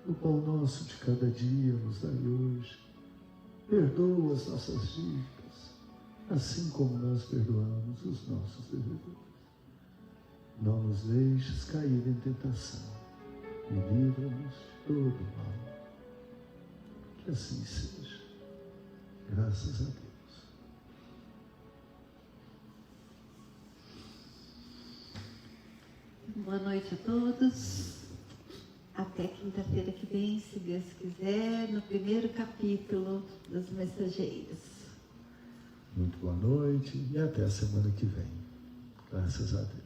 O pão nosso de cada dia nos dai hoje. Perdoa as nossas dívidas, assim como nós perdoamos os nossos devedores. Não nos deixes cair em tentação e livra-nos de todo mal. Que assim seja. Graças a Deus. Boa noite a todos. Até quinta-feira que vem, se Deus quiser, no primeiro capítulo dos Mensageiros. Muito boa noite e até a semana que vem. Graças a Deus.